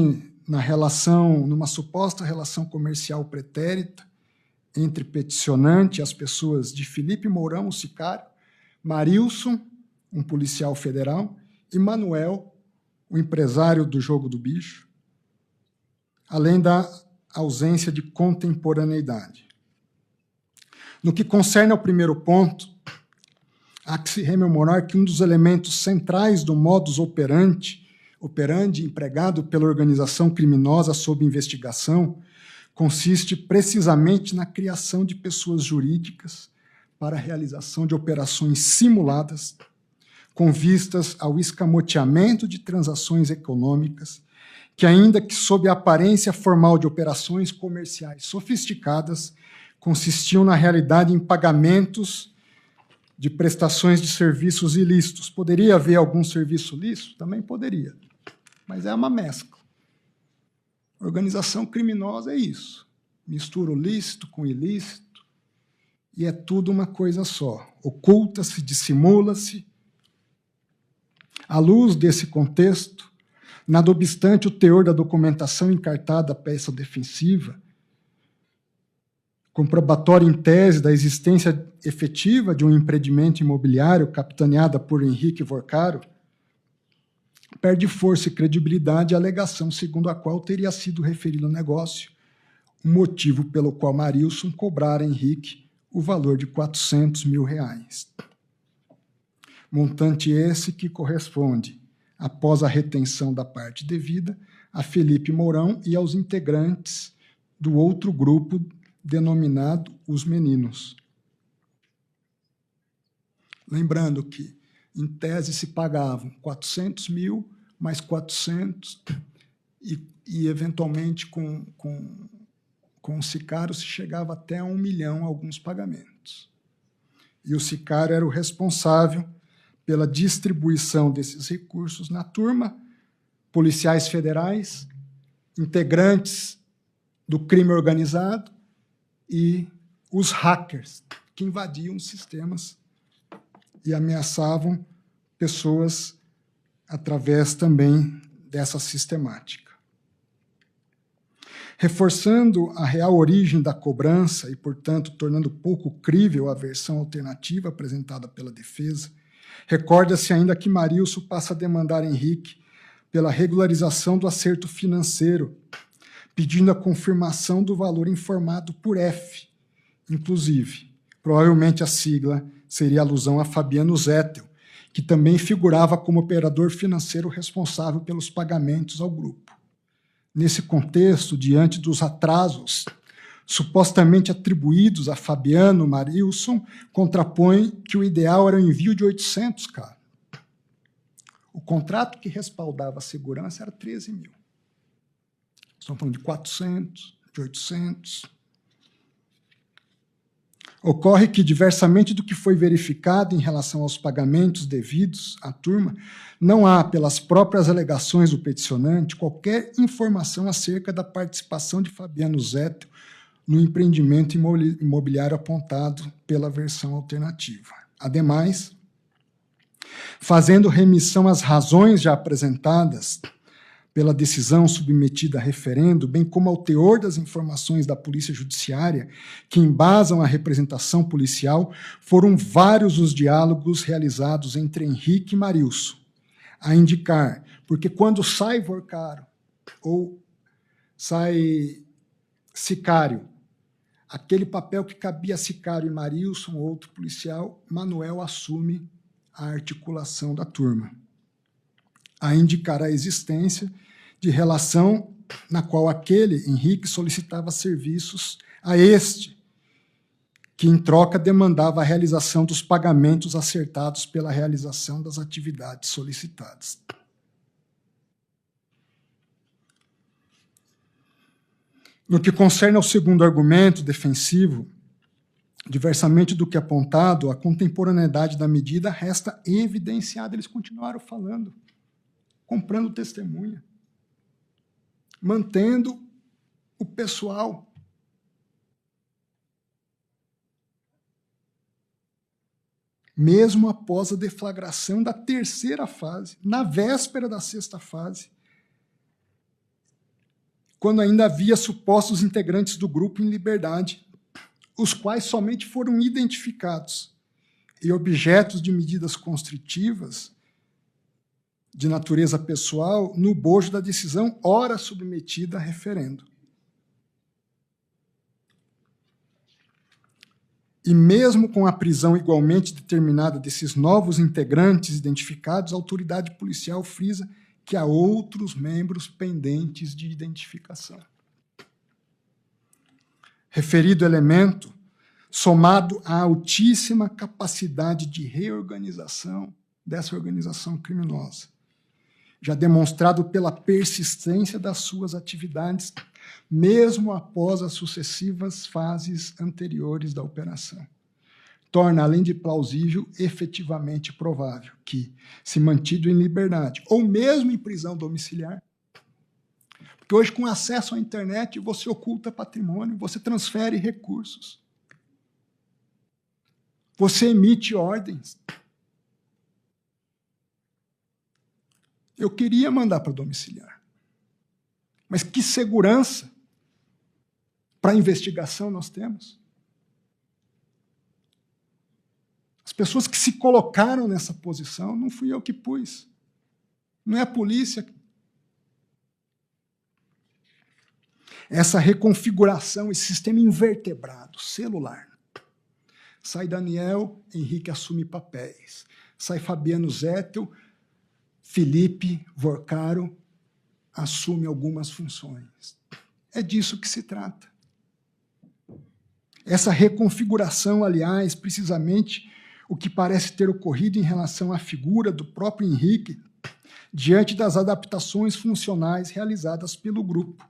na relação, numa suposta relação comercial pretérita entre peticionante e as pessoas de Felipe Mourão, o sicário, Marilson, um policial federal, e Manuel, o empresário do jogo do bicho, além da ausência de contemporaneidade. No que concerne ao primeiro ponto, há que se rememorar que um dos elementos centrais do modus operandi empregado pela organização criminosa sob investigação consiste precisamente na criação de pessoas jurídicas para a realização de operações simuladas com vistas ao escamoteamento de transações econômicas que, ainda que sob a aparência formal de operações comerciais sofisticadas, consistiam na realidade em pagamentos de prestações de serviços ilícitos. Poderia haver algum serviço lícito? Também poderia, mas é uma mescla. Organização criminosa é isso. mistura o lícito com o ilícito, e é tudo uma coisa só. Oculta-se, dissimula-se. À luz desse contexto, nada obstante o teor da documentação encartada à peça defensiva, comprobatório em tese da existência efetiva de um empreendimento imobiliário capitaneada por Henrique Vorcaro, perde força e credibilidade a alegação segundo a qual teria sido referido ao negócio o motivo pelo qual Marilson cobrara a Henrique o valor de R$400 mil. Montante esse que corresponde, após a retenção da parte devida, a Felipe Mourão e aos integrantes do outro grupo denominado Os Meninos. Lembrando que, em tese, se pagavam 400 mil, mais 400, e eventualmente, com o sicário, se chegava até a 1 milhão alguns pagamentos. E o sicário era o responsável pela distribuição desses recursos na turma, policiais federais, integrantes do crime organizado, e os hackers que invadiam sistemas e ameaçavam pessoas através também dessa sistemática. Reforçando a real origem da cobrança e, portanto, tornando pouco crível a versão alternativa apresentada pela defesa, recorda-se ainda que Marilson passa a demandar Henrique pela regularização do acerto financeiro, pedindo a confirmação do valor informado por F, inclusive. Provavelmente a sigla seria alusão a Fabiano Zettel, que também figurava como operador financeiro responsável pelos pagamentos ao grupo. Nesse contexto, diante dos atrasos supostamente atribuídos a Fabiano Marilson, contrapõe que o ideal era o envio de 800K. O contrato que respaldava a segurança era 13 mil. Estamos falando de 400, de 800. Ocorre que, diversamente do que foi verificado em relação aos pagamentos devidos à turma, não há, pelas próprias alegações do peticionante, qualquer informação acerca da participação de Fabiano Zettel no empreendimento imobiliário apontado pela versão alternativa. Ademais, fazendo remissão às razões já apresentadas pela decisão submetida a referendo, bem como ao teor das informações da Polícia Judiciária que embasam a representação policial, foram vários os diálogos realizados entre Henrique e Marilson, a indicar, porque quando sai Vorcaro ou sai sicário, aquele papel que cabia a sicário e Marilson, outro policial, Manuel assume a articulação da turma, a indicar a existência de relação na qual aquele, Henrique, solicitava serviços a este, que em troca demandava a realização dos pagamentos acertados pela realização das atividades solicitadas. No que concerne ao segundo argumento defensivo, diversamente do que apontado, a contemporaneidade da medida resta evidenciada. Eles continuaram falando, comprando testemunha, mantendo o pessoal. Mesmo após a deflagração da terceira fase, na véspera da sexta fase, quando ainda havia supostos integrantes do grupo em liberdade, os quais somente foram identificados e objetos de medidas constritivas de natureza pessoal no bojo da decisão ora submetida a referendo. E mesmo com a prisão igualmente determinada desses novos integrantes identificados, a autoridade policial frisa que há outros membros pendentes de identificação. Referido elemento, somado à altíssima capacidade de reorganização dessa organização criminosa, já demonstrado pela persistência das suas atividades, mesmo após as sucessivas fases anteriores da operação, torna, além de plausível, efetivamente provável que, se mantido em liberdade, ou mesmo em prisão domiciliar, Porque hoje, com acesso à internet, você oculta patrimônio, você transfere recursos. Você emite ordens. Eu queria mandar para domiciliar. Mas que segurança para a investigação nós temos? As pessoas que se colocaram nessa posição, não fui eu que pus. Não é a polícia. Essa reconfiguração, esse sistema invertebrado, celular. Sai Daniel, Henrique assume papéis. Sai Fabiano Zettel, Felipe Vorcaro assume algumas funções. É disso que se trata. Essa reconfiguração, aliás, precisamente o que parece ter ocorrido em relação à figura do próprio Henrique, diante das adaptações funcionais realizadas pelo grupo,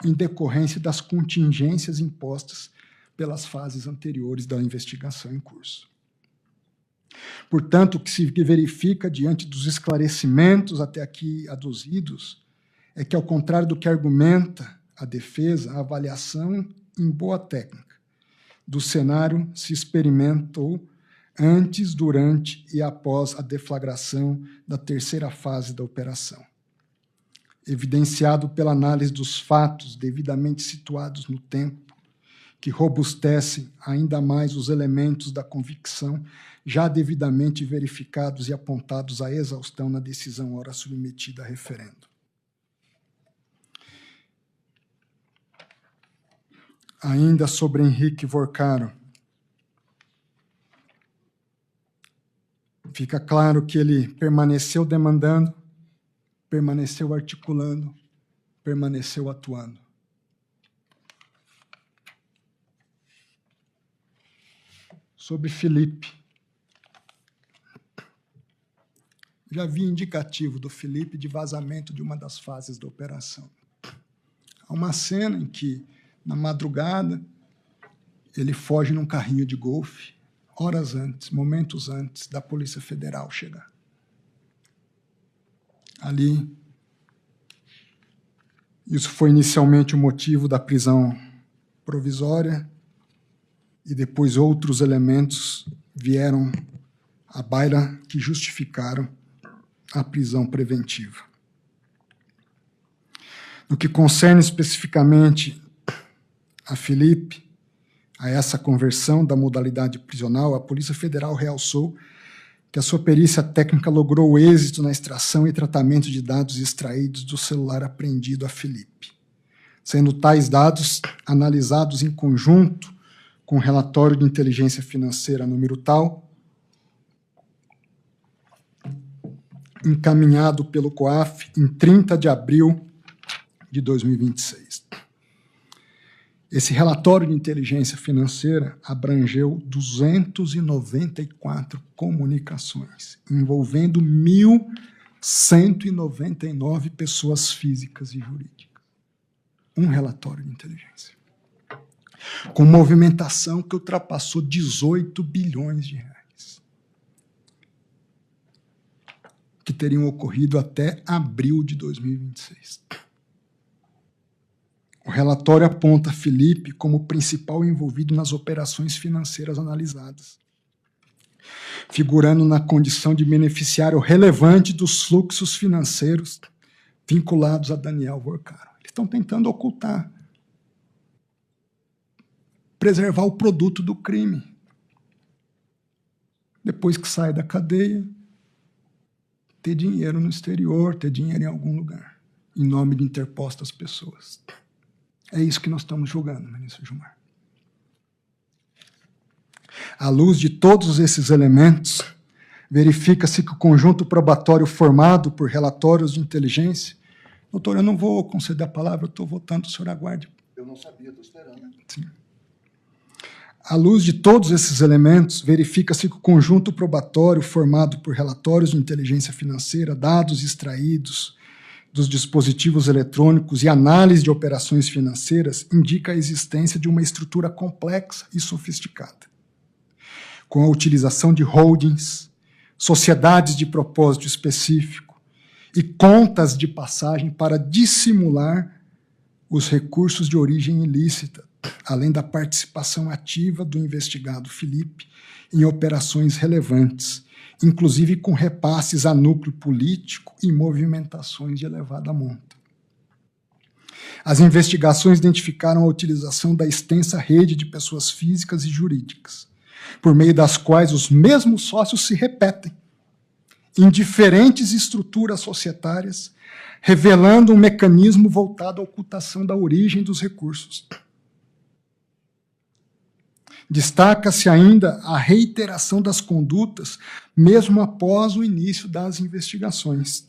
em decorrência das contingências impostas pelas fases anteriores da investigação em curso. Portanto, o que se verifica diante dos esclarecimentos até aqui aduzidos é que, ao contrário do que argumenta a defesa, a avaliação em boa técnica do cenário se experimentou antes, durante e após a deflagração da terceira fase da operação, evidenciado pela análise dos fatos devidamente situados no tempo, que robustecem ainda mais os elementos da convicção já devidamente verificados e apontados à exaustão na decisão ora submetida a referendo. Ainda sobre Henrique Vorcaro, fica claro que ele permaneceu demandando, permaneceu articulando, permaneceu atuando. Sobre Felipe. Já vi indicativo do Felipe de vazamento de uma das fases da operação. Há uma cena em que, na madrugada, ele foge num carrinho de golfe, horas antes, momentos antes da Polícia Federal chegar. Ali, isso foi inicialmente o motivo da prisão provisória, e depois outros elementos vieram à baila que justificaram a prisão preventiva. No que concerne especificamente a Felipe, a essa conversão da modalidade prisional, a Polícia Federal realçou que a sua perícia técnica logrou êxito na extração e tratamento de dados extraídos do celular apreendido a Felipe, sendo tais dados analisados em conjunto com o relatório de inteligência financeira número tal, encaminhado pelo COAF em 30 de abril de 2026. Esse relatório de inteligência financeira abrangeu 294 comunicações, envolvendo 1.199 pessoas físicas e jurídicas. Um relatório de inteligência. Com movimentação que ultrapassou 18 bilhões de reais, que teriam ocorrido até abril de 2026. O relatório aponta Felipe como principal envolvido nas operações financeiras analisadas, figurando na condição de beneficiário relevante dos fluxos financeiros vinculados a Daniel Vorcaro. Eles estão tentando ocultar, preservar o produto do crime. Depois que sai da cadeia, ter dinheiro no exterior, ter dinheiro em algum lugar, em nome de interpostas pessoas. É isso que nós estamos julgando, ministro Gilmar. À luz de todos esses elementos, verifica-se que o conjunto probatório formado por relatórios de inteligência... Doutor, eu não vou conceder a palavra, eu estou votando, o senhor aguarde. Eu não sabia, estou esperando. Sim. À luz de todos esses elementos, verifica-se que o conjunto probatório formado por relatórios de inteligência financeira, dados extraídos dos dispositivos eletrônicos e análise de operações financeiras indica a existência de uma estrutura complexa e sofisticada, com a utilização de holdings, sociedades de propósito específico e contas de passagem para dissimular os recursos de origem ilícita, além da participação ativa do investigado Felipe em operações relevantes, inclusive com repasses a núcleo político e movimentações de elevada monta. As investigações identificaram a utilização da extensa rede de pessoas físicas e jurídicas, por meio das quais os mesmos sócios se repetem em diferentes estruturas societárias, revelando um mecanismo voltado à ocultação da origem dos recursos. Destaca-se ainda a reiteração das condutas, mesmo após o início das investigações,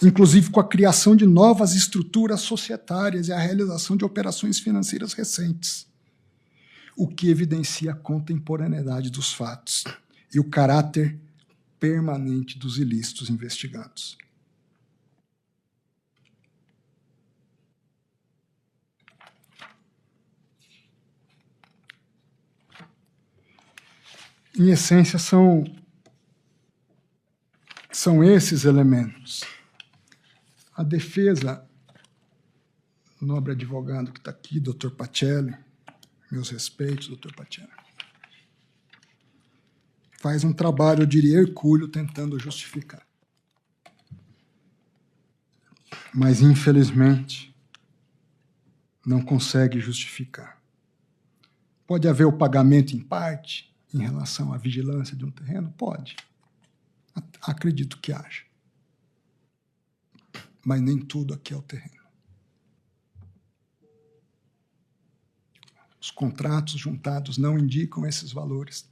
inclusive com a criação de novas estruturas societárias e a realização de operações financeiras recentes, o que evidencia a contemporaneidade dos fatos e o caráter permanente dos ilícitos investigados. Em essência, são esses elementos. A defesa, nobre advogado que está aqui, doutor Pacelli, meus respeitos, doutor Pacelli, faz um trabalho, eu diria, hercúleo, tentando justificar. Mas, infelizmente, não consegue justificar. Pode haver o pagamento em parte em relação à vigilância de um terreno? Pode. Acredito que haja. Mas nem tudo aqui é o terreno. Os contratos juntados não indicam esses valores.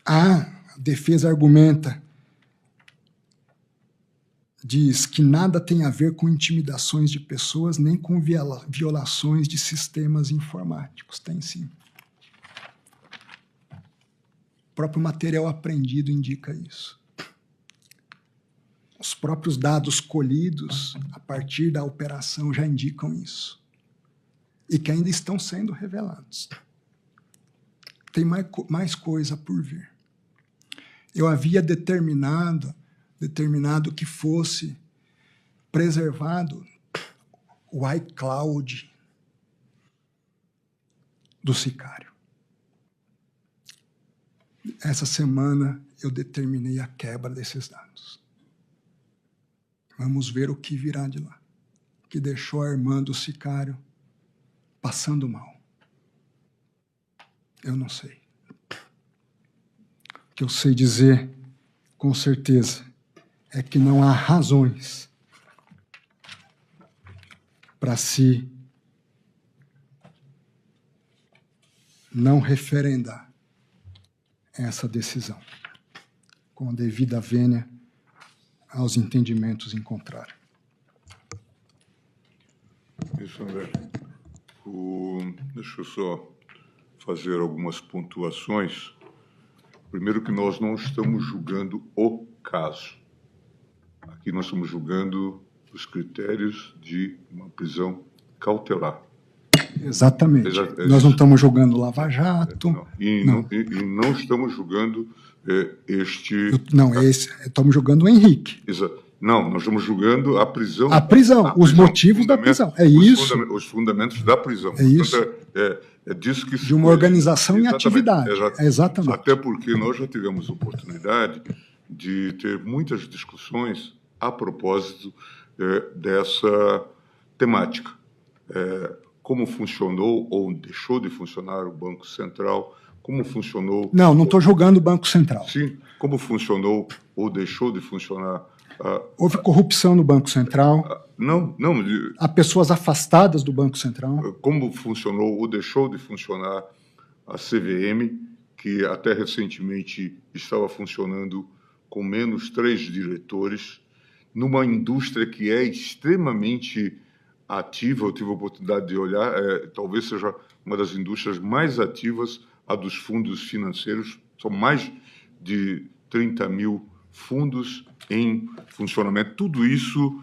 A defesa argumenta, diz que nada tem a ver com intimidações de pessoas nem com violações de sistemas informáticos. Tem sim. O próprio material apreendido indica isso. Os próprios dados colhidos a partir da operação já indicam isso. E que ainda estão sendo revelados. Tem mais coisa por vir. Eu havia determinado que fosse preservado o iCloud do sicário. Essa semana eu determinei a quebra desses dados. Vamos ver o que virá de lá, que deixou a irmã do sicário passando mal. Eu não sei. O que eu sei dizer, com certeza, é que não há razões para se não referendar essa decisão, com a devida vênia aos entendimentos em contrário. Isso, André. Deixa eu só fazer algumas pontuações. Primeiro, que nós não estamos julgando o caso. Aqui nós estamos julgando os critérios de uma prisão cautelar. Exatamente. Nós não estamos julgando Lava Jato. Não estamos julgando este... Estamos julgando o Henrique. Exato. Não, nós estamos julgando a prisão. A prisão, os motivos da prisão. É isso. Os fundamentos da prisão. É isso. É disso que de uma organização em atividade. Exatamente. Até porque nós já tivemos oportunidade de ter muitas discussões a propósito dessa temática. Como funcionou ou deixou de funcionar o Banco Central, como funcionou... Não estou julgando o Banco Central. Sim, como funcionou ou deixou de funcionar... Houve corrupção no Banco Central. Não. Há pessoas afastadas do Banco Central. Como funcionou ou deixou de funcionar a CVM, que até recentemente estava funcionando com menos 3 diretores, numa indústria que é extremamente ativa. Eu tive a oportunidade de olhar, talvez seja uma das indústrias mais ativas, a dos fundos financeiros. São mais de 30 mil fundos em funcionamento. Tudo isso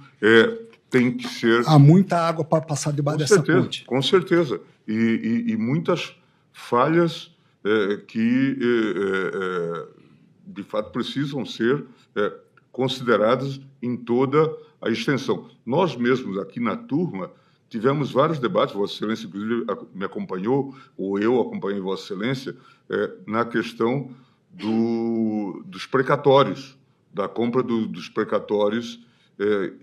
tem que ser... Há muita água para passar debaixo dessa ponte. Com certeza. E muitas falhas que, de fato, precisam ser consideradas em toda a extensão. Nós mesmos, aqui na turma, tivemos vários debates, Vossa Excelência, inclusive, me acompanhou, ou eu acompanhei Vossa Excelência, na questão dos precatórios, da compra dos precatórios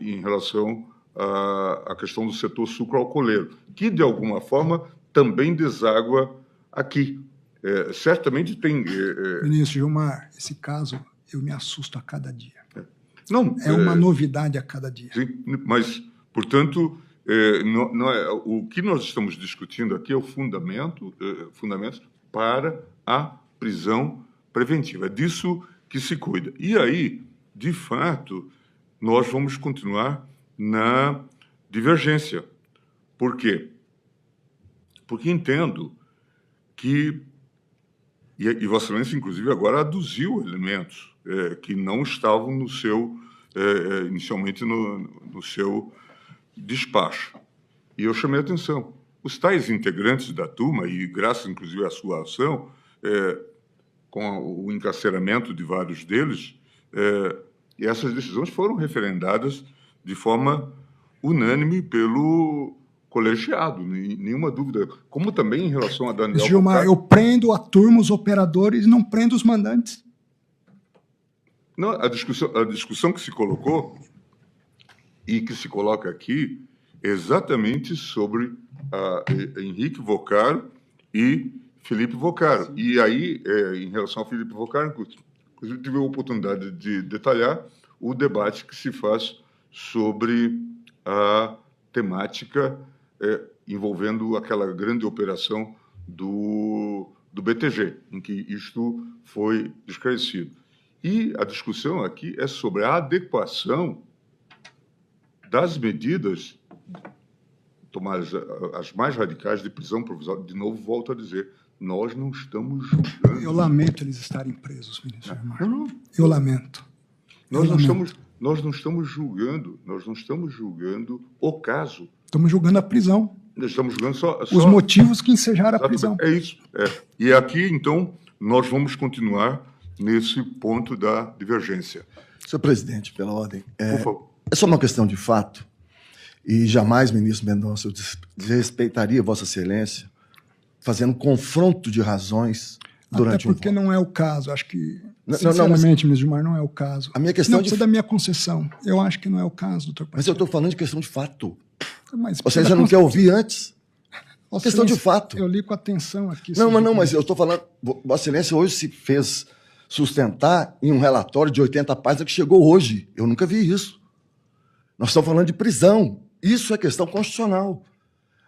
em relação à questão do setor sucroalcooleiro, que, de alguma forma, também deságua aqui. Certamente tem... Ministro Gilmar, esse caso eu me assusto a cada dia. Não, é uma novidade a cada dia. Sim, mas, portanto, o que nós estamos discutindo aqui é o fundamentos para a prisão preventiva. É disso que se cuida. E aí, de fato, nós vamos continuar na divergência. Por quê? Porque entendo que, e Vossa Excelência, inclusive, agora aduziu elementos que não estavam no seu, inicialmente, no seu despacho. E eu chamei a atenção. Os tais integrantes da turma, e graças, inclusive, à sua ação, com o encarceramento de vários deles, e essas decisões foram referendadas de forma unânime pelo colegiado, nenhuma dúvida. Como também em relação a Daniel... Gilmar, eu prendo a turma, os operadores, e não prendo os mandantes. Não, a discussão que se colocou e que se coloca aqui é exatamente sobre Henrique Vocaro e Felipe Vocaro. E aí, em relação ao Felipe Vocaro, inclusive tive a oportunidade de detalhar o debate que se faz sobre a temática envolvendo aquela grande operação do BTG, em que isto foi esclarecido. E a discussão aqui é sobre a adequação das medidas tomadas, as mais radicais, de prisão provisória. De novo, volto a dizer, nós não estamos julgando... Eu lamento eles estarem presos, ministro Gilmar. Não. Eu lamento. Nós não estamos julgando o caso. Estamos julgando a prisão. Nós estamos julgando só os motivos que ensejaram a prisão. É isso. E aqui, então, nós vamos continuar nesse ponto da divergência. Senhor presidente, pela ordem, por favor. É só uma questão de fato, e jamais, ministro Mendonça, eu desrespeitaria Vossa Excelência fazendo confronto de razões durante Até porque não é o caso, acho que, sinceramente, ministro Gilmar, não é o caso. A minha questão não precisa da minha concessão. Eu acho que não é o caso, doutor Pacheco. Mas eu estou falando de questão de fato. Mas você já não quer ouvir antes? Questão de fato. Eu li com atenção aqui. Não, mas eu estou falando... Vossa Excelência hoje se fez sustentar em um relatório de 80 páginas que chegou hoje. Eu nunca vi isso. Nós estamos falando de prisão. Isso é questão constitucional.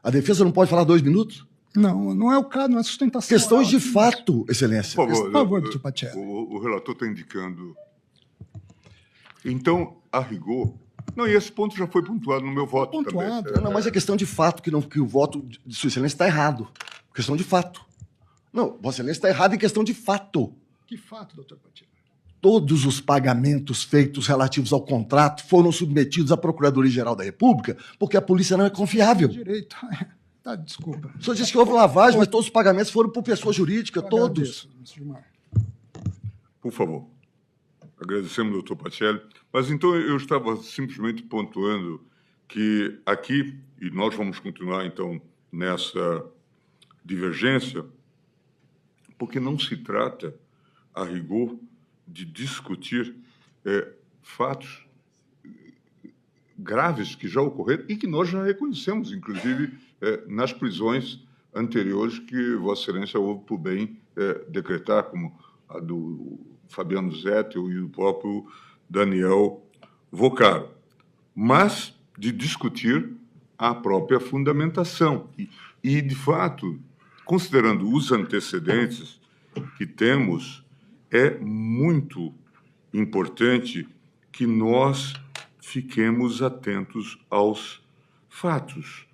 A defesa não pode falar 2 minutos? Não é o caso, não é sustentação. Questões de fato, Excelência. Por favor, doutor Pacheco. O relator está indicando. Então, a rigor... Não, e esse ponto já foi pontuado no meu voto também. Não, mas é questão de fato que o voto de Sua Excelência está errado. Questão de fato. Não, Vossa Excelência está errado em questão de fato. Que fato, doutor Pacheco? Todos os pagamentos feitos relativos ao contrato foram submetidos à Procuradoria-Geral da República porque a polícia não é confiável. Direito. Tá, desculpa. O senhor disse que houve lavagem, mas todos os pagamentos foram por pessoa jurídica, todos. Por favor. Agradecemos, doutor Pacelli. Mas, então, eu estava simplesmente pontuando que aqui, e nós vamos continuar, então, nessa divergência, porque não se trata, a rigor, de discutir fatos graves que já ocorreram e que nós já reconhecemos, inclusive, nas prisões anteriores que Vossa Excelência houve por bem decretar, como a do Fabiano Zettel e o próprio Daniel Vocaro, mas de discutir a própria fundamentação. E, de fato, considerando os antecedentes que temos, é muito importante que nós fiquemos atentos aos fatos,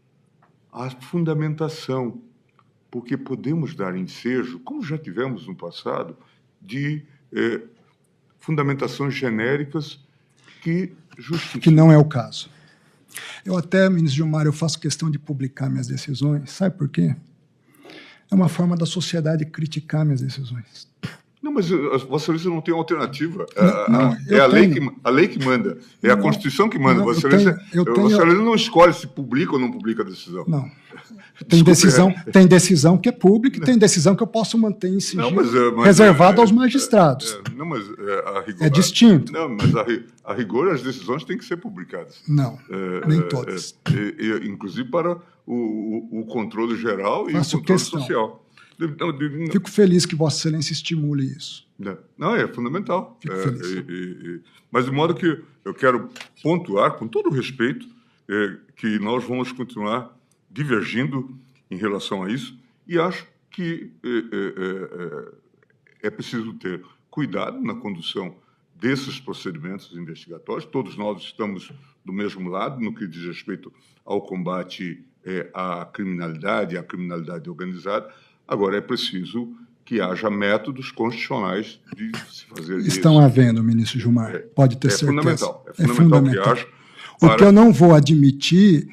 à fundamentação, porque podemos dar ensejo, como já tivemos no passado, de fundamentações genéricas que justificam. Que não é o caso. Eu até, ministro Gilmar, eu faço questão de publicar minhas decisões. Sabe por quê? É uma forma da sociedade criticar minhas decisões. Não, mas Vossa Excelência não tem alternativa. A lei que manda. É a Constituição que manda. Vossa Excelência não escolhe se publica ou não publica a decisão. Não. Tem decisão que é pública e tem decisão que eu posso manter em sigilo, reservado aos magistrados. A rigor, é distinto. Não, mas a rigor as decisões têm que ser publicadas. Não, nem todas. Inclusive para o controle geral e o controle social. Fico feliz que Vossa Excelência estimule isso. Não, é fundamental. Fico feliz. Mas de modo que eu quero pontuar, com todo o respeito, que nós vamos continuar divergindo em relação a isso, e acho que é preciso ter cuidado na condução desses procedimentos investigatórios. Todos nós estamos do mesmo lado no que diz respeito ao combate à criminalidade organizada. Agora, é preciso que haja métodos constitucionais de se fazer isso. Estão havendo, ministro Gilmar, pode ter certeza. É fundamental que haja. O que eu não vou admitir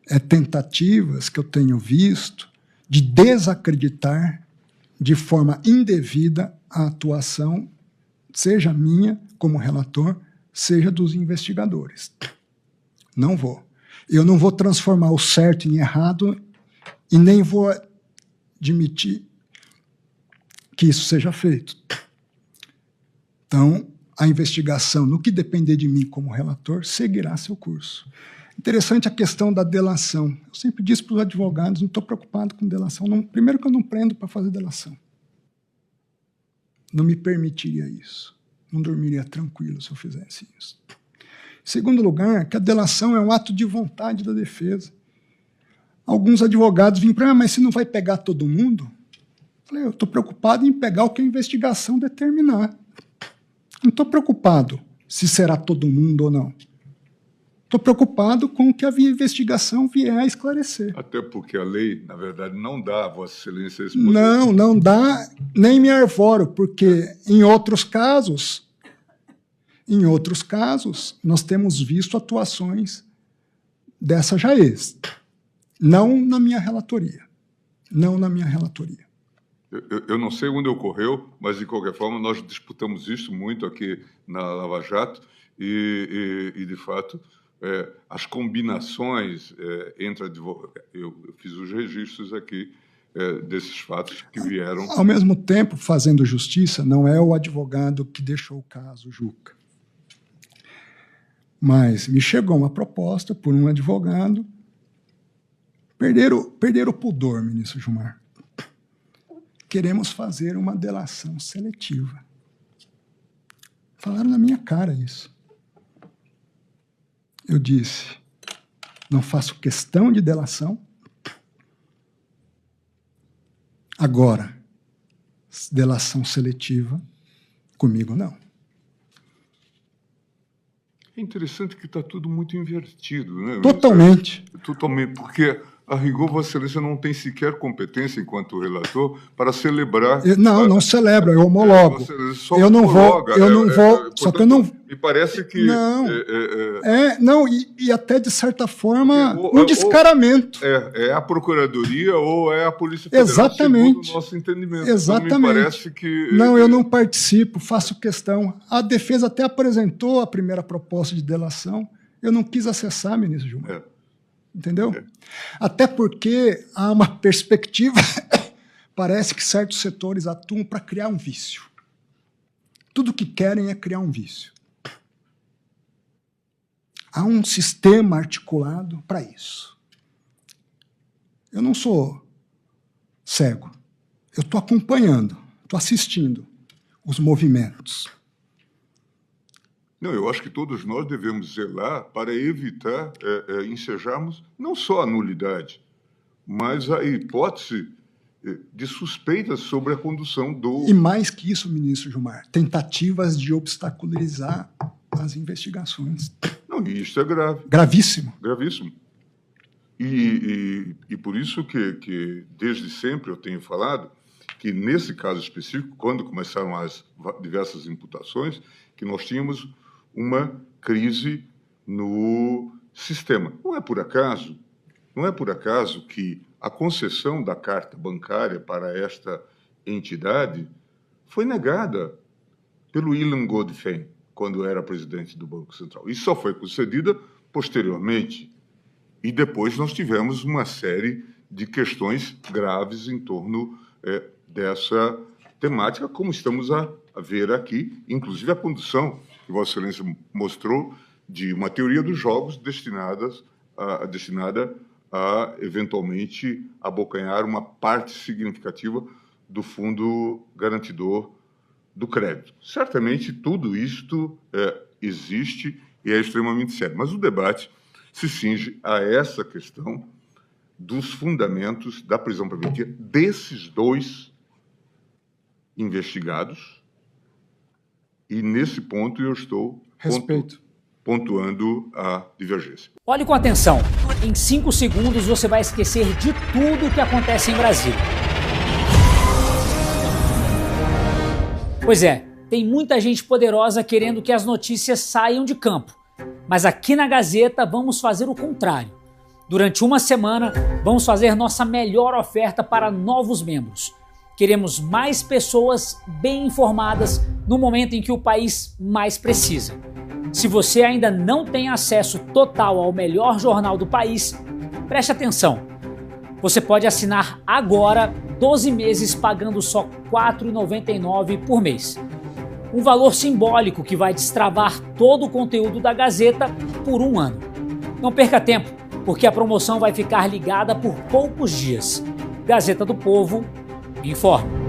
é tentativas que eu tenho visto de desacreditar de forma indevida a atuação, seja minha como relator, seja dos investigadores. Não vou. Eu não vou transformar o certo em errado e nem vou admitir que isso seja feito. Então, a investigação, no que depender de mim como relator, seguirá seu curso. Interessante a questão da delação. Eu sempre disse para os advogados, não estou preocupado com delação. Não, primeiro que eu não prendo para fazer delação. Não me permitiria isso. Não dormiria tranquilo se eu fizesse isso. Em segundo lugar, que a delação é um ato de vontade da defesa. Alguns advogados vêm para mim, mas você não vai pegar todo mundo? Eu falei, eu estou preocupado em pegar o que a investigação determinar. Não estou preocupado se será todo mundo ou não. Estou preocupado com o que a investigação vier a esclarecer. Até porque a lei, na verdade, não dá a Vossa Excelência esse poder. Não dá, nem me arvoro, porque em outros casos, nós temos visto atuações dessa jaez. Não na minha relatoria. Não na minha relatoria. Eu não sei onde ocorreu, mas, de qualquer forma, nós disputamos isso muito aqui na Lava Jato e de fato, as combinações entre advogados... Eu fiz os registros aqui desses fatos que vieram... Ao mesmo tempo, fazendo justiça, não é o advogado que deixou o caso, Juca. Mas me chegou uma proposta por um advogado. Perder o pudor, ministro Gilmar. Queremos fazer uma delação seletiva. Falaram na minha cara isso. Eu disse, não faço questão de delação. Agora, delação seletiva, comigo não. É interessante que está tudo muito invertido, né? Totalmente. Totalmente, porque... A rigor, Vossa Excelência não tem sequer competência, enquanto relator, para celebrar... Não celebra, eu homologo. Eu não vou, só que eu não... Me parece que... E até, de certa forma, um descaramento. É a Procuradoria ou é a Polícia Federal, exatamente, segundo o nosso entendimento. Exatamente. Então, me parece que... Não, eu não participo, faço questão. A defesa até apresentou a primeira proposta de delação. Eu não quis acessar, ministro Gilmar. Entendeu? Até porque há uma perspectiva, parece que certos setores atuam para criar um vício. Tudo que querem é criar um vício. Há um sistema articulado para isso. Eu não sou cego. Eu estou acompanhando, estou assistindo os movimentos. Não, eu acho que todos nós devemos zelar para evitar ensejarmos não só a nulidade, mas a hipótese de suspeitas sobre a condução do... E mais que isso, ministro Gilmar, tentativas de obstaculizar as investigações. Não, e isso é grave. Gravíssimo. Gravíssimo. E por isso que desde sempre eu tenho falado que, nesse caso específico, quando começaram as diversas imputações, que nós tínhamos uma crise no sistema. Não é por acaso que a concessão da carta bancária para esta entidade foi negada pelo Ilan Goldfein, quando era presidente do Banco Central. E só foi concedida posteriormente. E depois nós tivemos uma série de questões graves em torno dessa temática, como estamos a ver aqui, inclusive a condução que Vossa Excelência mostrou de uma teoria dos jogos destinada a, eventualmente, abocanhar uma parte significativa do Fundo Garantidor do Crédito. Certamente, tudo isto existe e é extremamente sério, mas o debate se cinge a essa questão dos fundamentos da prisão preventiva desses dois investigados, e nesse ponto eu estou pontuando a divergência. Olhe com atenção. Em 5 segundos você vai esquecer de tudo o que acontece em Brasília. Pois é, tem muita gente poderosa querendo que as notícias saiam de campo. Mas aqui na Gazeta vamos fazer o contrário. Durante uma semana, vamos fazer nossa melhor oferta para novos membros. Queremos mais pessoas bem informadas no momento em que o país mais precisa. Se você ainda não tem acesso total ao melhor jornal do país, preste atenção. Você pode assinar agora 12 meses pagando só R$ 4,99 por mês. Um valor simbólico que vai destravar todo o conteúdo da Gazeta por um ano. Não perca tempo, porque a promoção vai ficar ligada por poucos dias. Gazeta do Povo, informa.